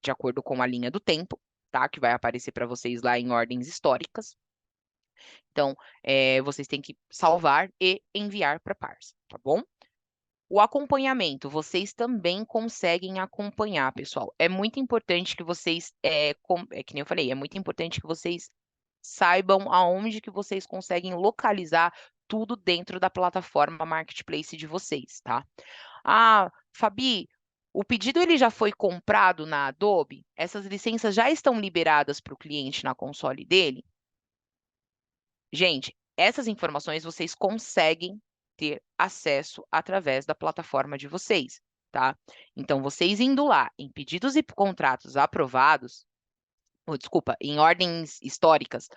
de acordo com a linha do tempo, tá? Que vai aparecer para vocês lá em ordens históricas. Então, vocês têm que salvar e enviar para PARS, tá bom? O acompanhamento, vocês também conseguem acompanhar, pessoal. É muito importante que vocês, que nem eu falei, é muito importante que vocês saibam aonde que vocês conseguem localizar tudo dentro da plataforma Marketplace de vocês, tá? Fabi, o pedido ele já foi comprado na Adobe? Essas licenças já estão liberadas para o cliente na console dele? Gente, essas informações vocês conseguem ter acesso através da plataforma de vocês, tá? Então, vocês indo lá em pedidos e contratos aprovados, desculpa, em ordens históricas,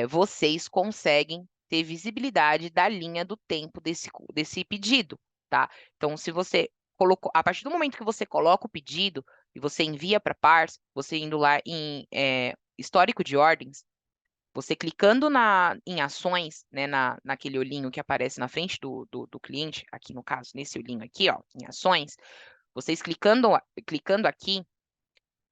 vocês conseguem ter visibilidade da linha do tempo desse pedido, tá? Então, se você colocou, a partir do momento que você coloca o pedido e você envia para Pars, você indo lá em histórico de ordens, você clicando em ações, né, naquele olhinho que aparece na frente do cliente, aqui no caso, nesse olhinho aqui, ó, em ações, vocês clicando aqui,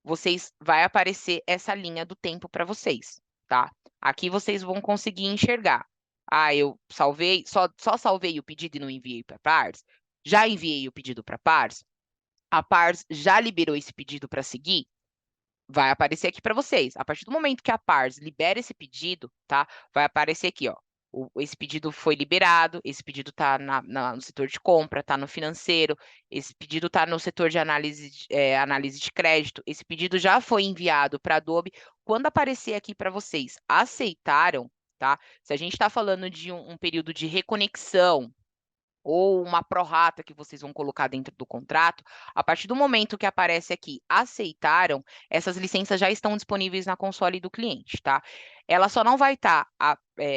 vocês vai aparecer essa linha do tempo para vocês, tá? Aqui vocês vão conseguir enxergar. Ah, eu salvei, só salvei o pedido e não enviei para Pars. Já enviei o pedido para Pars. A Pars já liberou esse pedido para seguir. Vai aparecer aqui para vocês. A partir do momento que a Pars libera esse pedido, tá? Vai aparecer aqui, ó. Esse pedido foi liberado, esse pedido está no setor de compra, está no financeiro, esse pedido está no setor de análise de crédito, esse pedido já foi enviado para a Adobe. Quando aparecer aqui para vocês, aceitaram, tá? Se a gente está falando de um período de reconexão, ou uma prorata que vocês vão colocar dentro do contrato, a partir do momento que aparece aqui, aceitaram, essas licenças já estão disponíveis na console do cliente, tá? Ela só não vai estar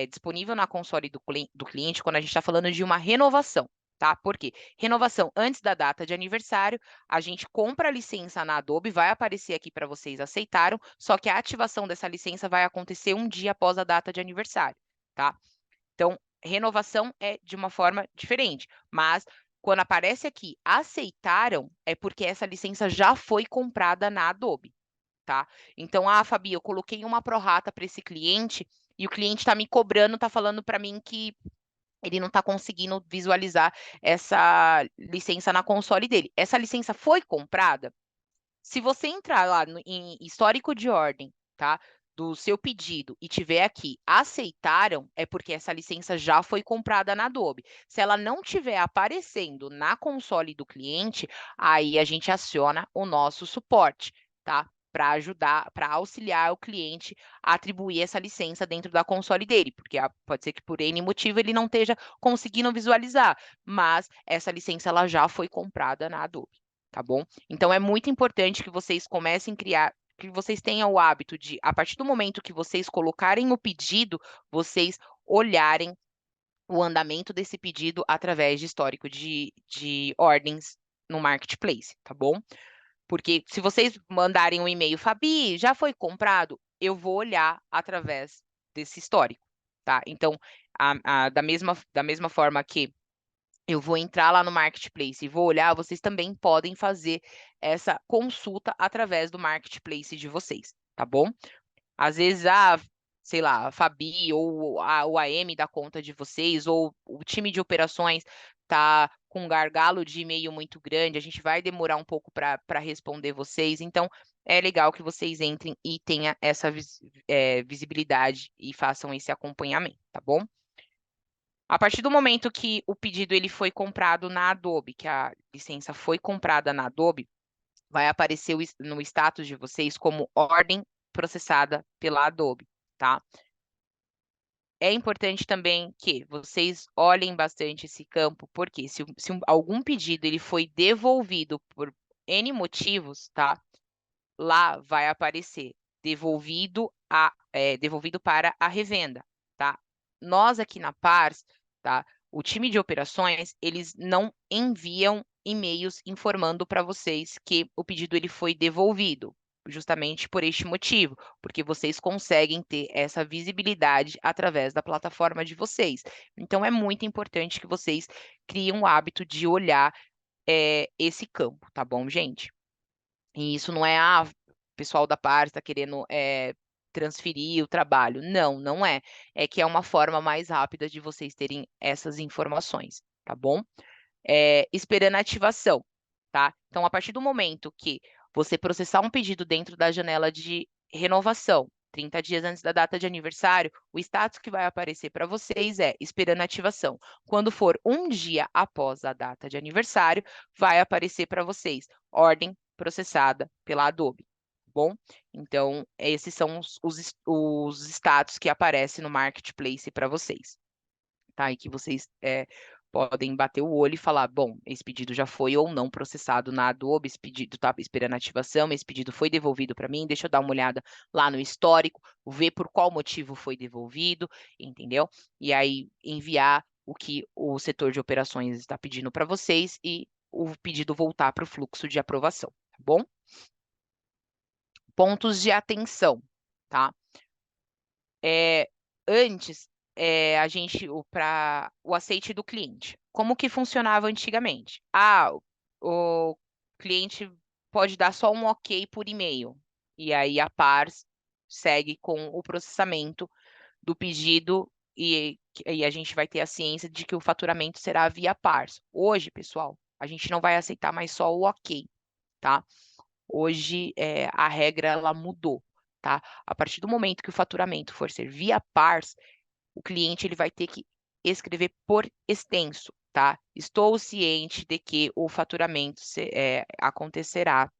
disponível na console do cliente quando a gente está falando de uma renovação, tá? Por quê? Renovação antes da data de aniversário, a gente compra a licença na Adobe, vai aparecer aqui para vocês, aceitaram, só que a ativação dessa licença vai acontecer um dia após a data de aniversário, tá? Então, renovação é de uma forma diferente, mas quando aparece aqui aceitaram, é porque essa licença já foi comprada na Adobe, tá? Então, Fabi, eu coloquei uma prorata para esse cliente e o cliente está me cobrando, está falando para mim que ele não está conseguindo visualizar essa licença na console dele. Essa licença foi comprada? Se você entrar lá em histórico de ordem, tá? Do seu pedido e tiver aqui aceitaram, é porque essa licença já foi comprada na Adobe. Se ela não estiver aparecendo na console do cliente, aí a gente aciona o nosso suporte, tá? Para ajudar, para auxiliar o cliente a atribuir essa licença dentro da console dele, porque pode ser que por N motivo ele não esteja conseguindo visualizar, mas essa licença ela já foi comprada na Adobe, tá bom? Então é muito importante que vocês comecem a criar, que vocês tenham o hábito de, a partir do momento que vocês colocarem o pedido, vocês olharem o andamento desse pedido através de histórico de ordens no Marketplace, tá bom? Porque se vocês mandarem um e-mail, Fabi, já foi comprado, eu vou olhar através desse histórico, tá? Então, da mesma forma que eu vou entrar lá no Marketplace e vou olhar, vocês também podem fazer essa consulta através do Marketplace de vocês, tá bom? Às vezes, sei lá, a Fabi ou o AM da conta de vocês, ou o time de operações tá com um gargalo de e-mail muito grande, a gente vai demorar um pouco para responder vocês, então é legal que vocês entrem e tenham essa visibilidade e façam esse acompanhamento, tá bom? A partir do momento que o pedido ele foi comprado na Adobe, que a licença foi comprada na Adobe, vai aparecer no status de vocês como ordem processada pela Adobe, tá? É importante também que vocês olhem bastante esse campo, porque se algum pedido ele foi devolvido por N motivos, tá? Lá vai aparecer devolvido para a revenda, tá? Nós aqui na Pars, tá? O time de operações, eles não enviam e-mails informando para vocês que o pedido ele foi devolvido, justamente por este motivo, porque vocês conseguem ter essa visibilidade através da plataforma de vocês. Então é muito importante que vocês criem o hábito de olhar esse campo, tá bom, gente? E isso não é, o pessoal da parte está querendo transferir o trabalho. Não, não é. É que é uma forma mais rápida de vocês terem essas informações, tá bom? Esperando a ativação, tá? Então, a partir do momento que você processar um pedido dentro da janela de renovação, 30 dias antes da data de aniversário, o status que vai aparecer para vocês é esperando a ativação. Quando for um dia após a data de aniversário, vai aparecer para vocês ordem processada pela Adobe, tá bom? Então, esses são os status que aparecem no Marketplace para vocês, tá? E que vocês podem bater o olho e falar, bom, esse pedido já foi ou não processado na Adobe, esse pedido está esperando ativação, esse pedido foi devolvido para mim, deixa eu dar uma olhada lá no histórico, ver por qual motivo foi devolvido, entendeu? E aí enviar o que o setor de operações está pedindo para vocês e o pedido voltar para o fluxo de aprovação, tá bom? Pontos de atenção, tá? Antes, a gente, para o aceite do cliente, como que funcionava antigamente? O cliente pode dar só um ok por e-mail, e aí a Pars segue com o processamento do pedido e a gente vai ter a ciência de que o faturamento será via Pars. Hoje, pessoal, a gente não vai aceitar mais só o ok, tá? Hoje, a regra ela mudou, tá? A partir do momento que o faturamento for ser via Pars, o cliente ele vai ter que escrever por extenso, tá? Estou ciente de que o faturamento acontecerá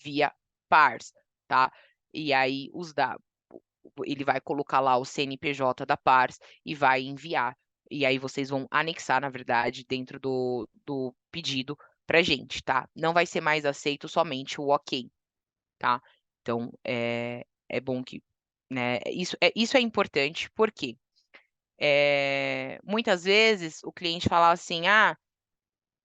via Pars, tá? E aí ele vai colocar lá o CNPJ da Pars e vai enviar. E aí vocês vão anexar, na verdade, dentro do pedido pra gente, tá? Não vai ser mais aceito somente o ok, tá? Então, é bom que, né, isso é importante, porque muitas vezes o cliente fala assim,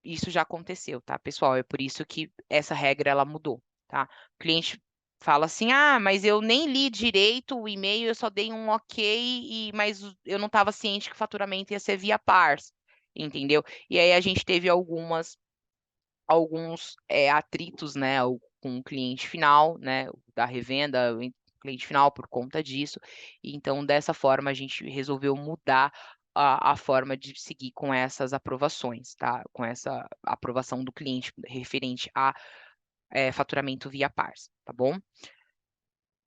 isso já aconteceu, tá, pessoal? É por isso que essa regra ela mudou, tá? O cliente fala assim, mas eu nem li direito o e-mail, eu só dei um ok, mas eu não estava ciente que o faturamento ia ser via Pars, entendeu? E aí a gente teve alguns atritos, né, com o cliente final, né, da revenda, o cliente final por conta disso. E então, dessa forma, a gente resolveu mudar a forma de seguir com essas aprovações, tá? Com essa aprovação do cliente referente a faturamento via Pars, tá bom?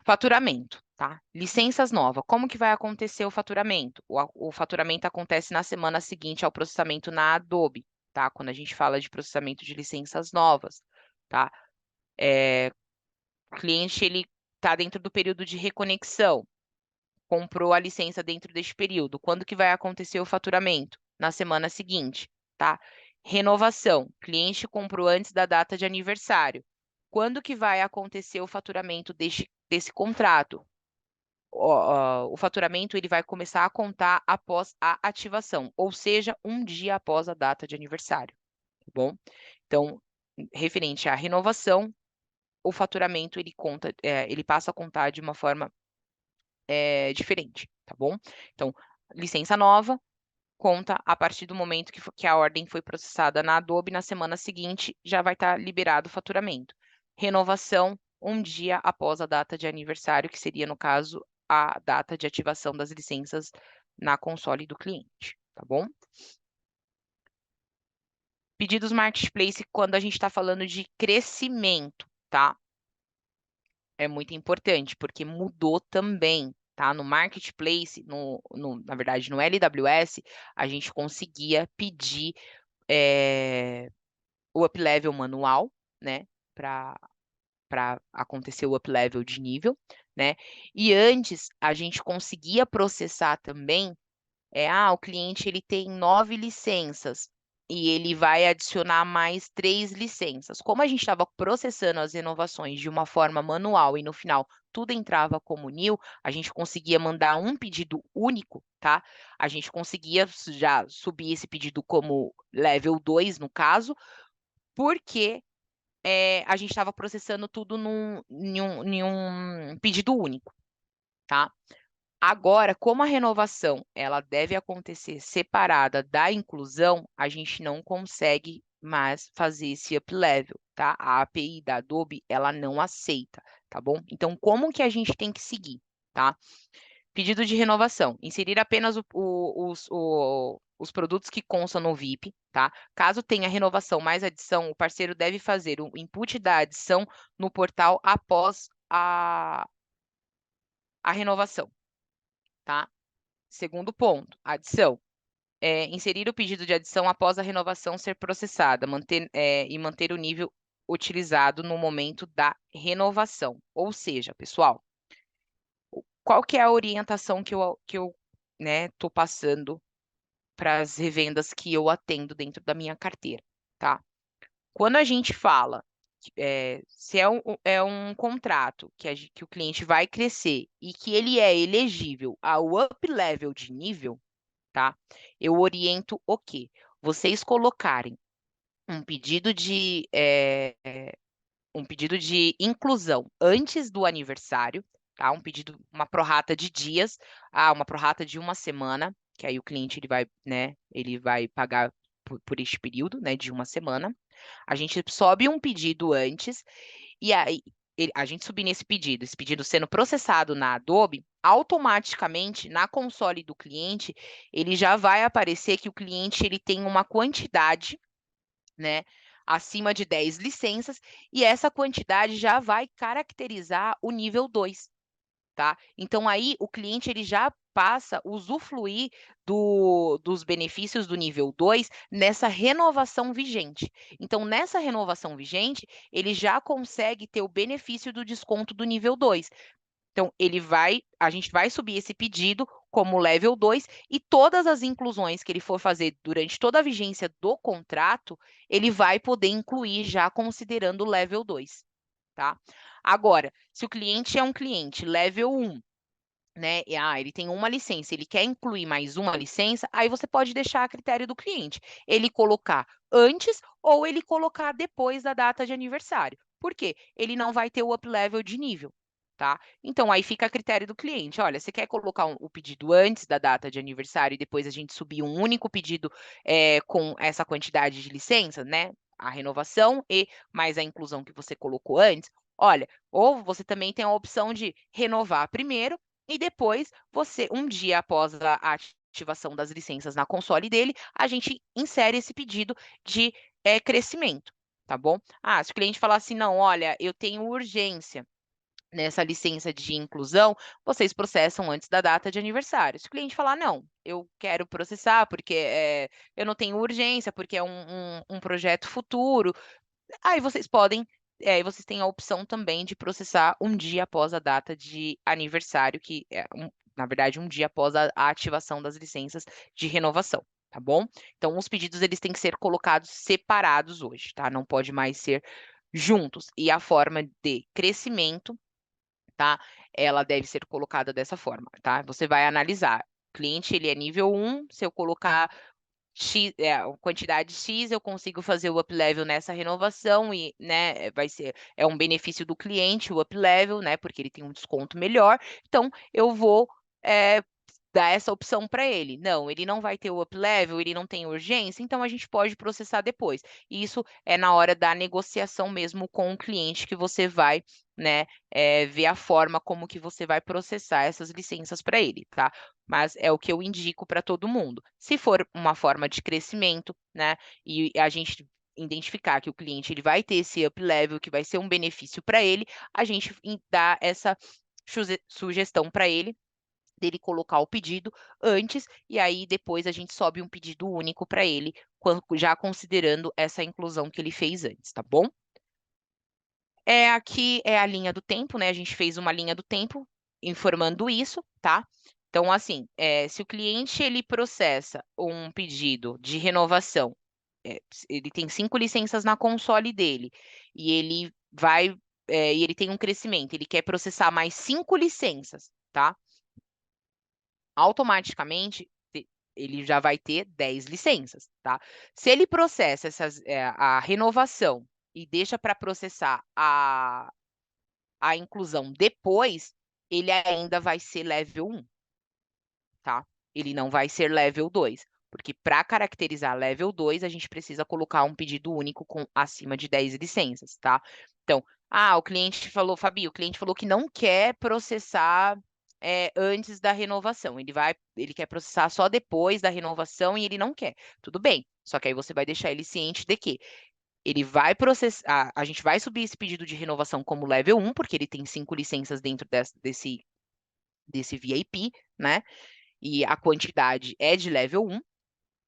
Faturamento, tá? Licenças novas. Como que vai acontecer o faturamento? O faturamento acontece na semana seguinte ao processamento na Adobe, tá? Quando a gente fala de processamento de licenças novas, tá? O cliente, ele tá dentro do período de reconexão, comprou a licença dentro deste período. Quando que vai acontecer o faturamento? Na semana seguinte, tá? Renovação. Cliente comprou antes da data de aniversário. Quando que vai acontecer o faturamento desse contrato? O faturamento ele vai começar a contar após a ativação, ou seja, um dia após a data de aniversário, tá bom? Então, referente à renovação, o faturamento ele passa a contar de uma forma diferente, tá bom? Então, licença nova conta a partir do momento que a ordem foi processada na Adobe, na semana seguinte já vai estar liberado o faturamento. Renovação, um dia após a data de aniversário, que seria, no caso, a data de ativação das licenças na console do cliente, tá bom? Pedidos Marketplace, quando a gente está falando de crescimento, tá? É muito importante, porque mudou também, tá? No Marketplace, na verdade, no LWS, a gente conseguia pedir o up-level manual, né? Para acontecer o up-level de nível, né? E antes, a gente conseguia processar também o cliente ele tem 9 licenças e ele vai adicionar mais 3 licenças. Como a gente estava processando as renovações de uma forma manual e no final tudo entrava como new, a gente conseguia mandar um pedido único, tá? A gente conseguia já subir esse pedido como level 2, no caso, porque a gente estava processando tudo em um pedido único, tá? Agora, como a renovação ela deve acontecer separada da inclusão, a gente não consegue mais fazer esse up level, tá? A API da Adobe, ela não aceita, tá bom? Então, como que a gente tem que seguir, tá? Pedido de renovação, inserir apenas os produtos que constam no VIP, tá? Caso tenha renovação mais adição, o parceiro deve fazer o input da adição no portal após a renovação, tá? Segundo ponto, adição. Inserir o pedido de adição após a renovação ser processada, e manter o nível utilizado no momento da renovação. Ou seja, pessoal, qual que é a orientação que eu né, tô passando as revendas que eu atendo dentro da minha carteira, tá? Quando a gente fala, se é um contrato que o cliente vai crescer e que ele é elegível ao up level de nível, tá? Eu oriento o quê? Vocês colocarem um pedido de, um pedido de inclusão antes do aniversário, tá? Uma prorrata de dias, uma prorrata de uma semana, que aí o cliente ele vai, né, ele vai pagar por este período, né, de uma semana. A gente sobe um pedido antes e aí a gente subir nesse pedido, esse pedido sendo processado na Adobe, automaticamente na console do cliente, ele já vai aparecer que o cliente ele tem uma quantidade, né, acima de 10 licenças, e essa quantidade já vai caracterizar o nível 2, tá? Então aí o cliente ele já passa a usufruir dos benefícios do nível 2 nessa renovação vigente. Então, nessa renovação vigente, ele já consegue ter o benefício do desconto do nível 2. Então, a gente vai subir esse pedido como level 2 e todas as inclusões que ele for fazer durante toda a vigência do contrato, ele vai poder incluir já considerando o level 2, tá? Agora, se o cliente é um cliente level 1, né? Ele tem uma licença, ele quer incluir mais uma licença, aí você pode deixar a critério do cliente, ele colocar antes ou ele colocar depois da data de aniversário. Por quê? Ele não vai ter o up level de nível, tá? Então aí fica a critério do cliente. Olha, você quer colocar o pedido antes da data de aniversário e depois a gente subir um único pedido com essa quantidade de licença, né? A renovação e mais a inclusão que você colocou antes. Olha, ou você também tem a opção de renovar primeiro e depois, um dia após a ativação das licenças na console dele, a gente insere esse pedido de crescimento, tá bom? Se o cliente falar assim, não, olha, eu tenho urgência nessa licença de inclusão, vocês processam antes da data de aniversário. Se o cliente falar, não, eu quero processar porque eu não tenho urgência, porque é um projeto futuro, aí vocês têm a opção também de processar um dia após a data de aniversário, que é, na verdade, um dia após a ativação das licenças de renovação, tá bom? Então, os pedidos eles têm que ser colocados separados hoje, tá? Não pode mais ser juntos. E a forma de crescimento, tá? Ela deve ser colocada dessa forma, tá? Você vai analisar. O cliente, ele é nível 1, se eu colocar X, quantidade X, eu consigo fazer o up level nessa renovação e, né, é um benefício do cliente, o up level, né, porque ele tem um desconto melhor. Então, eu vou dar essa opção para ele. Não, ele não vai ter o up level, ele não tem urgência, então a gente pode processar depois. E isso é na hora da negociação mesmo com o cliente que você vai, né, ver a forma como que você vai processar essas licenças para ele, tá? Mas é o que eu indico para todo mundo. Se for uma forma de crescimento, né, e a gente identificar que o cliente ele vai ter esse up level, que vai ser um benefício para ele, a gente dá essa sugestão para ele dele colocar o pedido antes e aí depois a gente sobe um pedido único para ele, já considerando essa inclusão que ele fez antes, tá bom? Aqui é a linha do tempo, né? A gente fez uma linha do tempo informando isso, tá? Então, assim, se o cliente ele processa um pedido de renovação, ele tem 5 licenças na console dele e e ele tem um crescimento, ele quer processar mais 5 licenças, tá? Automaticamente ele já vai ter 10 licenças, tá? Se ele processa a renovação e deixa para processar a inclusão depois, ele ainda vai ser level 1, tá? Ele não vai ser level 2, porque para caracterizar level 2, a gente precisa colocar um pedido único com acima de 10 licenças, tá? Então, o cliente falou, Fabi, o cliente falou que não quer processar antes da renovação. Ele quer processar só depois da renovação e ele não quer. Tudo bem. Só que aí você vai deixar ele ciente de que ele vai processar, a gente vai subir esse pedido de renovação como level 1, porque ele tem 5 licenças dentro desse VIP, né? E a quantidade é de level 1.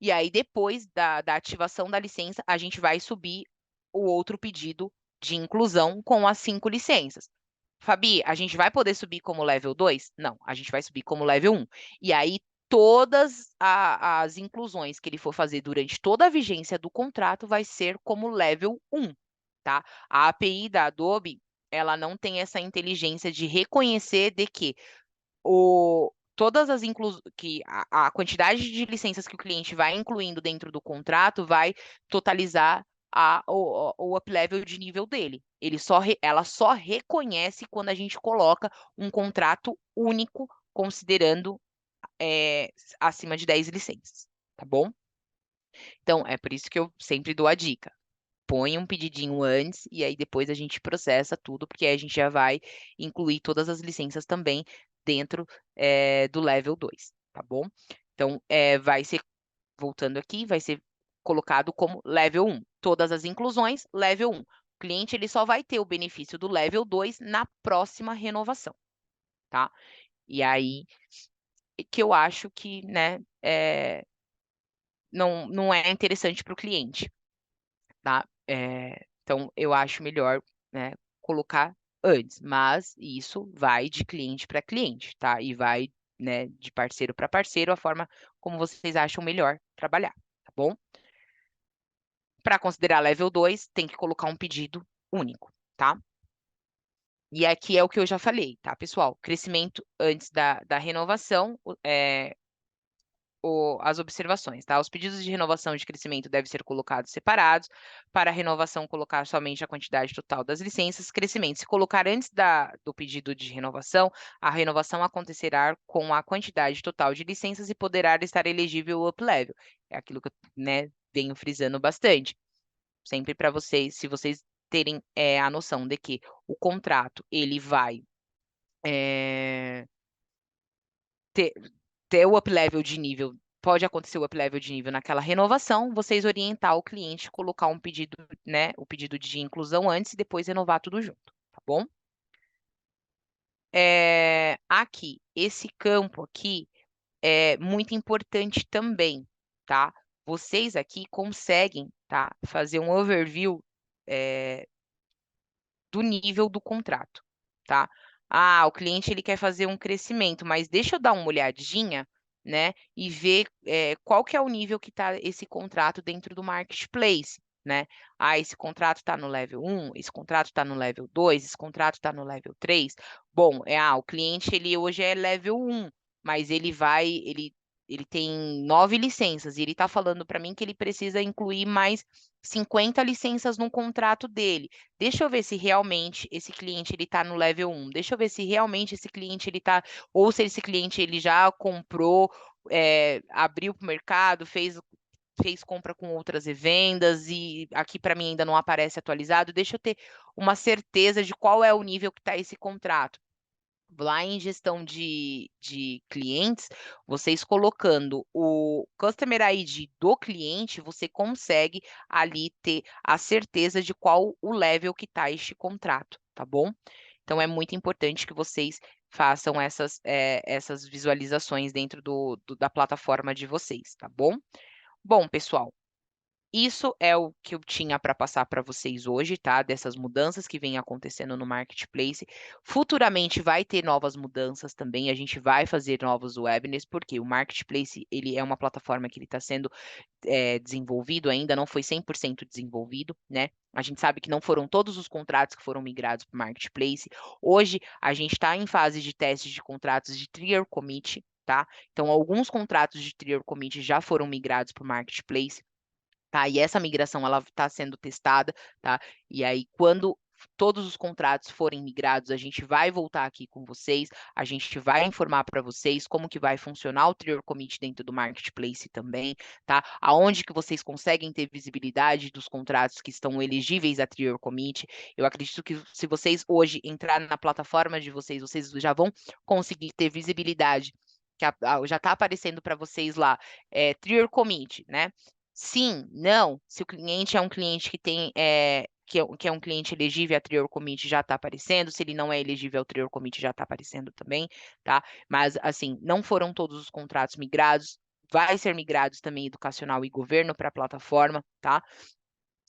E aí, depois da ativação da licença, a gente vai subir o outro pedido de inclusão com as 5 licenças. Fabi, a gente vai poder subir como level 2? Não, a gente vai subir como level 1. E aí, todas as inclusões que ele for fazer durante toda a vigência do contrato vai ser como level 1, tá? A API da Adobe, ela não tem essa inteligência de reconhecer de que todas as que a quantidade de licenças que o cliente vai incluindo dentro do contrato vai totalizar o up-level de nível dele. Ela só reconhece quando a gente coloca um contrato único, considerando acima de 10 licenças, tá bom? Então, é por isso que eu sempre dou a dica. Põe um pedidinho antes e aí depois a gente processa tudo, porque aí a gente já vai incluir todas as licenças também dentro do level 2, tá bom? Então, vai ser, voltando aqui, vai ser colocado como level 1. Todas as inclusões, level 1. O cliente ele só vai ter o benefício do level 2 na próxima renovação, tá? E aí que eu acho que, né, não é interessante para o cliente, tá? Então, eu acho melhor, né, colocar antes, mas isso vai de cliente para cliente, tá? E vai, né, de parceiro para parceiro, a forma como vocês acham melhor trabalhar, tá bom? Para considerar level 2, tem que colocar um pedido único, tá? E aqui é o que eu já falei, tá, pessoal? Crescimento antes da renovação, as observações, tá? Os pedidos de renovação de crescimento devem ser colocados separados. Para a renovação, colocar somente a quantidade total das licenças. Crescimento, se colocar antes do pedido de renovação, a renovação acontecerá com a quantidade total de licenças e poderá estar elegível ao up-level. É aquilo que eu, né, venho frisando bastante. Sempre para vocês, se vocês terem a noção de que o contrato, ele vai ter, ter o up-level de nível, pode acontecer o up-level de nível naquela renovação, vocês orientar o cliente, colocar um pedido, né, o pedido de inclusão antes e depois renovar tudo junto, tá bom? Aqui, esse campo aqui é muito importante também, tá? Vocês aqui conseguem, tá, fazer um overview do nível do contrato, tá? Ah, o cliente ele quer fazer um crescimento, mas deixa eu dar uma olhadinha, né, e ver qual que é o nível que está esse contrato dentro do marketplace, né? Ah, esse contrato está no level 1, esse contrato está no level 2, esse contrato está no level 3. Bom, o cliente ele hoje é level 1, mas ele tem 9 licenças e ele está falando para mim que ele precisa incluir mais 50 licenças no contrato dele. Deixa eu ver se realmente esse cliente ele está no level 1. Deixa eu ver se realmente esse cliente ele está, ou se esse cliente ele já comprou, abriu para o mercado, fez compra com outras revendas e aqui para mim ainda não aparece atualizado. Deixa eu ter uma certeza de qual é o nível que está esse contrato. Lá em gestão de clientes, vocês colocando o Customer ID do cliente, você consegue ali ter a certeza de qual o level que está este contrato, tá bom? Então, é muito importante que vocês façam essas visualizações dentro da plataforma de vocês, tá bom? Bom, pessoal, isso é o que eu tinha para passar para vocês hoje, tá? Dessas mudanças que vêm acontecendo no marketplace. Futuramente vai ter novas mudanças também. A gente vai fazer novos webinars, porque o marketplace ele é uma plataforma que ele está sendo desenvolvido ainda, não foi 100% desenvolvido, né? A gente sabe que não foram todos os contratos que foram migrados para o marketplace. Hoje a gente está em fase de testes de contratos de Trier Commit, tá? Então alguns contratos de Trier Commit já foram migrados para o marketplace. Tá? E essa migração ela está sendo testada, tá? E aí, quando todos os contratos forem migrados, a gente vai voltar aqui com vocês, a gente vai informar para vocês como que vai funcionar o Trior Commit dentro do Marketplace também, tá? Aonde que vocês conseguem ter visibilidade dos contratos que estão elegíveis a Trior Commit. Eu acredito que se vocês hoje entrarem na plataforma de vocês, vocês já vão conseguir ter visibilidade que já está aparecendo para vocês lá, Trior Commit, né? Sim, não. Se o cliente é um cliente que tem, que é um cliente elegível a Trior Commit já está aparecendo. Se ele não é elegível ao Trior Commit já está aparecendo também, tá? Mas, assim, não foram todos os contratos migrados. Vai ser migrados também educacional e governo para a plataforma, tá?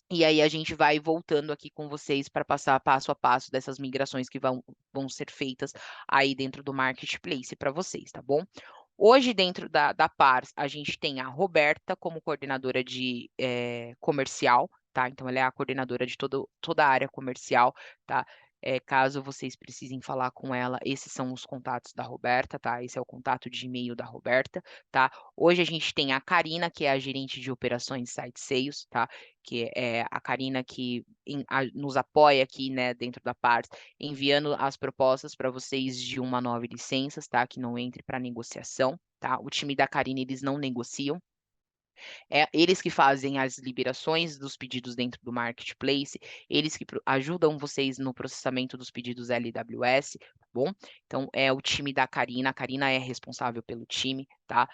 E aí a gente vai voltando aqui com vocês para passar passo a passo dessas migrações que vão ser feitas aí dentro do marketplace para vocês, tá bom? Hoje, dentro da Pars, a gente tem a Roberta como coordenadora de comercial, tá? Então, ela é a coordenadora de toda a área comercial, tá? Caso vocês precisem falar com ela, esses são os contatos da Roberta, tá? Esse é o contato de e-mail da Roberta, tá? Hoje a gente tem a Karina, que é a gerente de operações Site Sales, tá? Que é a Karina que nos apoia aqui, né, dentro da Pars, enviando as propostas para vocês de uma nova licenças, tá? Que não entre para negociação, tá? O time da Karina, eles não negociam. É eles que fazem as liberações dos pedidos dentro do marketplace, eles que ajudam vocês no processamento dos pedidos LWS, tá bom? Então, é o time da Karina, a Karina é responsável pelo time, tá?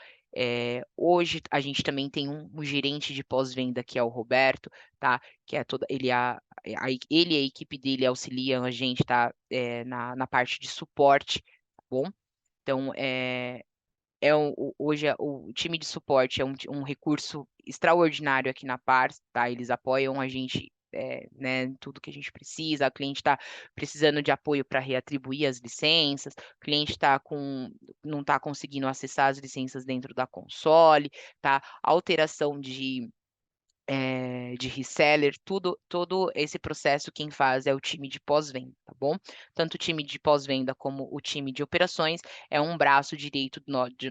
Hoje a gente também tem um gerente de pós-venda que é o Roberto, tá? Que é toda, ele e a equipe dele auxiliam a gente, tá? Na parte de suporte, tá bom? Então, hoje o time de suporte é um recurso extraordinário aqui na Pars, tá? Eles apoiam a gente, né, em tudo que a gente precisa. O cliente está precisando de apoio para reatribuir as licenças, o cliente não está conseguindo acessar as licenças dentro da console, tá? Alteração de reseller, todo esse processo quem faz é o time de pós-venda, tá bom? Tanto o time de pós-venda como o time de operações é um braço direito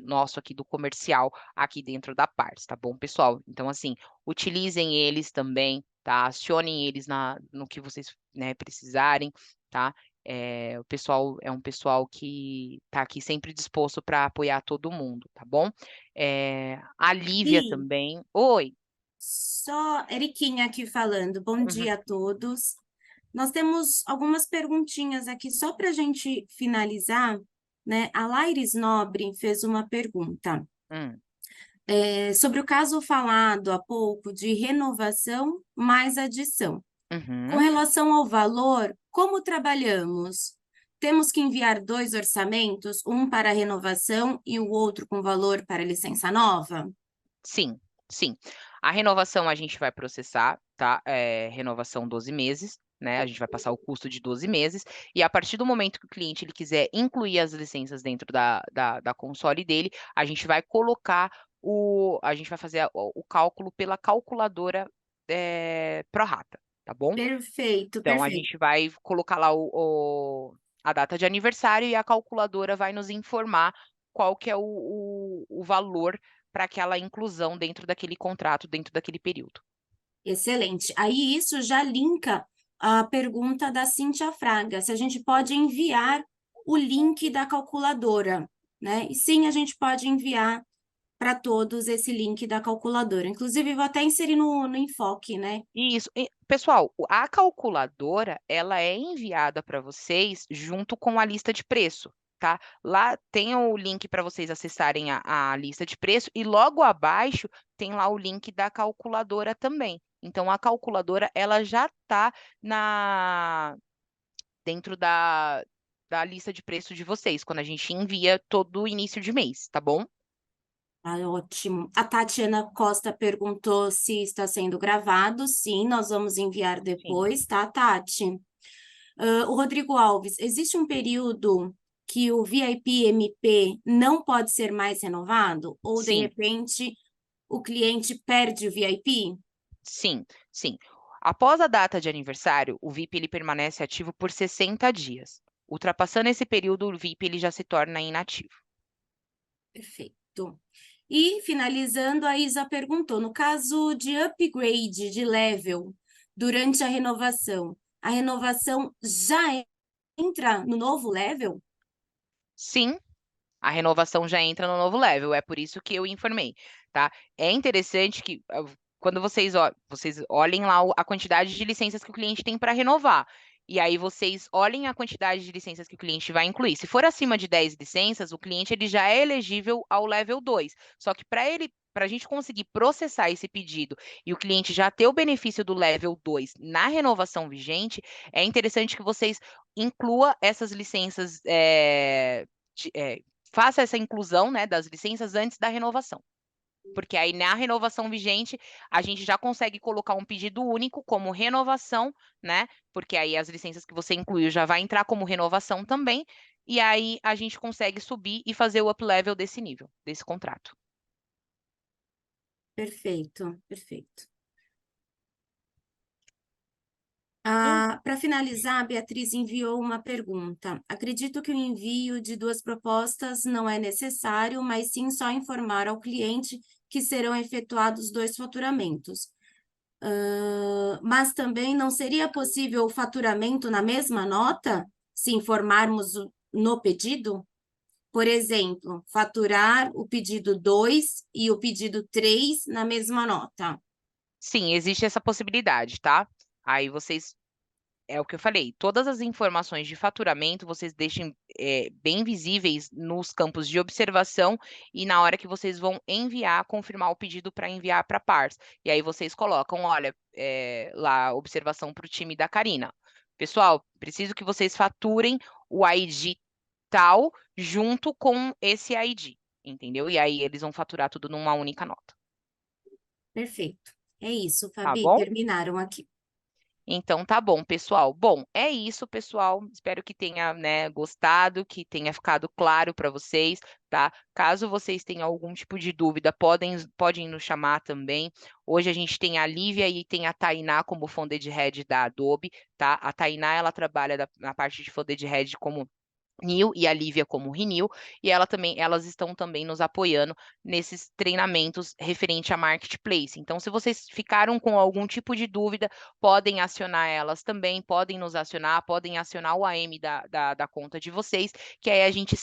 nosso aqui do comercial, aqui dentro da Pars, tá bom, pessoal? Então, assim, utilizem eles também, tá? Acionem eles no que vocês, né, precisarem, tá? O pessoal é um pessoal que está aqui sempre disposto para apoiar todo mundo, tá bom? A Lívia Bi, também. Oi. só Eriquinha aqui falando. Bom Uhum. dia a todos. Nós temos algumas perguntinhas aqui só para a gente finalizar, né? A Laires Nobre fez uma pergunta Hum, sobre o caso falado há pouco de renovação mais adição. Com uhum. relação ao valor, como trabalhamos? Temos que enviar dois orçamentos, um para a renovação e o outro com valor para a licença nova? Sim, sim. A renovação a gente vai processar, tá? Renovação 12 meses, né? A gente vai passar o custo de 12 meses, e a partir do momento que o cliente ele quiser incluir as licenças dentro da console dele, a gente vai colocar a gente vai fazer o cálculo pela calculadora pro rata, tá bom? Perfeito, Então, a perfeito. gente vai colocar lá a data de aniversário e a calculadora vai nos informar qual que é o valor para aquela inclusão dentro daquele contrato, dentro daquele período. Excelente. Aí isso já linka a pergunta da Cíntia Fraga, se a gente pode enviar o link da calculadora, né? E sim, a gente pode enviar para todos esse link da calculadora. Inclusive, vou até inserir no enfoque, né? Isso. Pessoal, a calculadora, ela é enviada para vocês junto com a lista de preço, tá? Lá tem o link para vocês acessarem a lista de preço e logo abaixo tem lá o link da calculadora também. Então, a calculadora, ela já está dentro da lista de preço de vocês, quando a gente envia todo o início de mês, tá bom? Ah, ótimo. A Tatiana Costa perguntou se está sendo gravado. Sim, nós vamos enviar Sim. depois, tá, Tati? O Rodrigo Alves, existe um período que o VIP MP não pode ser mais renovado? Ou, de Sim, repente, o cliente perde o VIP? sim, sim. Após a data de aniversário, o VIP ele permanece ativo por 60 dias. Ultrapassando esse período, o VIP ele já se torna inativo. Perfeito. E, finalizando, a Isa perguntou, no caso de upgrade de level durante a renovação já entra no novo level? Sim, a renovação já entra no novo level, é por isso que eu informei, tá? É interessante que quando vocês olhem lá a quantidade de licenças que o cliente tem para renovar. E aí vocês olhem a quantidade de licenças que o cliente vai incluir. Se for acima de 10 licenças, o cliente ele já é elegível ao level 2. Só que para a gente conseguir processar esse pedido e o cliente já ter o benefício do level 2 na renovação vigente, é interessante que vocês inclua essas licenças de- é, faça essa inclusão, né, das licenças antes da renovação. Porque aí na renovação vigente, a gente já consegue colocar um pedido único como renovação, né? Porque aí as licenças que você incluiu já vai entrar como renovação também. e aí a gente consegue subir e fazer o up-level desse nível, desse contrato. Perfeito, perfeito. E- Para finalizar, a Beatriz enviou uma pergunta. Acredito que o envio de 2 propostas não é necessário, mas sim só informar ao cliente que serão efetuados 2 faturamentos. Mas também não seria possível o faturamento na mesma nota, se informarmos no pedido? Por exemplo, faturar o pedido 2 e o pedido 3 na mesma nota. Sim, existe essa possibilidade, tá? Aí vocês é o que eu falei, todas as informações de faturamento vocês deixem bem visíveis nos campos de observação e na hora que vocês vão enviar, confirmar o pedido para enviar para a Pars. E aí vocês colocam, olha, lá, observação para o time da Karina. Pessoal, preciso que vocês faturem o ID tal junto com esse ID, entendeu? E aí eles vão faturar tudo numa única nota, Perfeito. É isso, tá Fabi. bom? Terminaram aqui. Então tá bom, pessoal. Bom, é isso, pessoal. Espero que tenha, né, gostado, que tenha ficado claro para vocês, tá? Caso vocês tenham algum tipo de dúvida, podem nos chamar também. Hoje a gente tem a Lívia e tem a Tainá como Founded Head da Adobe, tá? A Tainá, ela trabalha na parte de Founded Head como Nil e a Lívia como Rinil, e elas estão também nos apoiando nesses treinamentos referente a marketplace. Então, se vocês ficaram com algum tipo de dúvida, podem acionar elas também, podem nos acionar, podem acionar o AM da conta de vocês, que aí a gente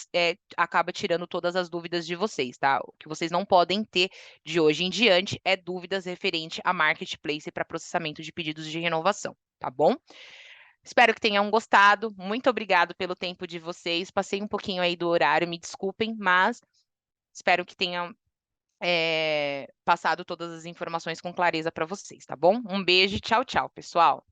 acaba tirando todas as dúvidas de vocês, tá? O que vocês não podem ter de hoje em diante é dúvidas referente a marketplace para processamento de pedidos de renovação, tá bom? Espero que tenham gostado. Muito obrigado pelo tempo de vocês. Passei um pouquinho aí do horário, me desculpem, mas espero que tenham passado todas as informações com clareza para vocês, tá bom? Um beijo, tchau, tchau, pessoal.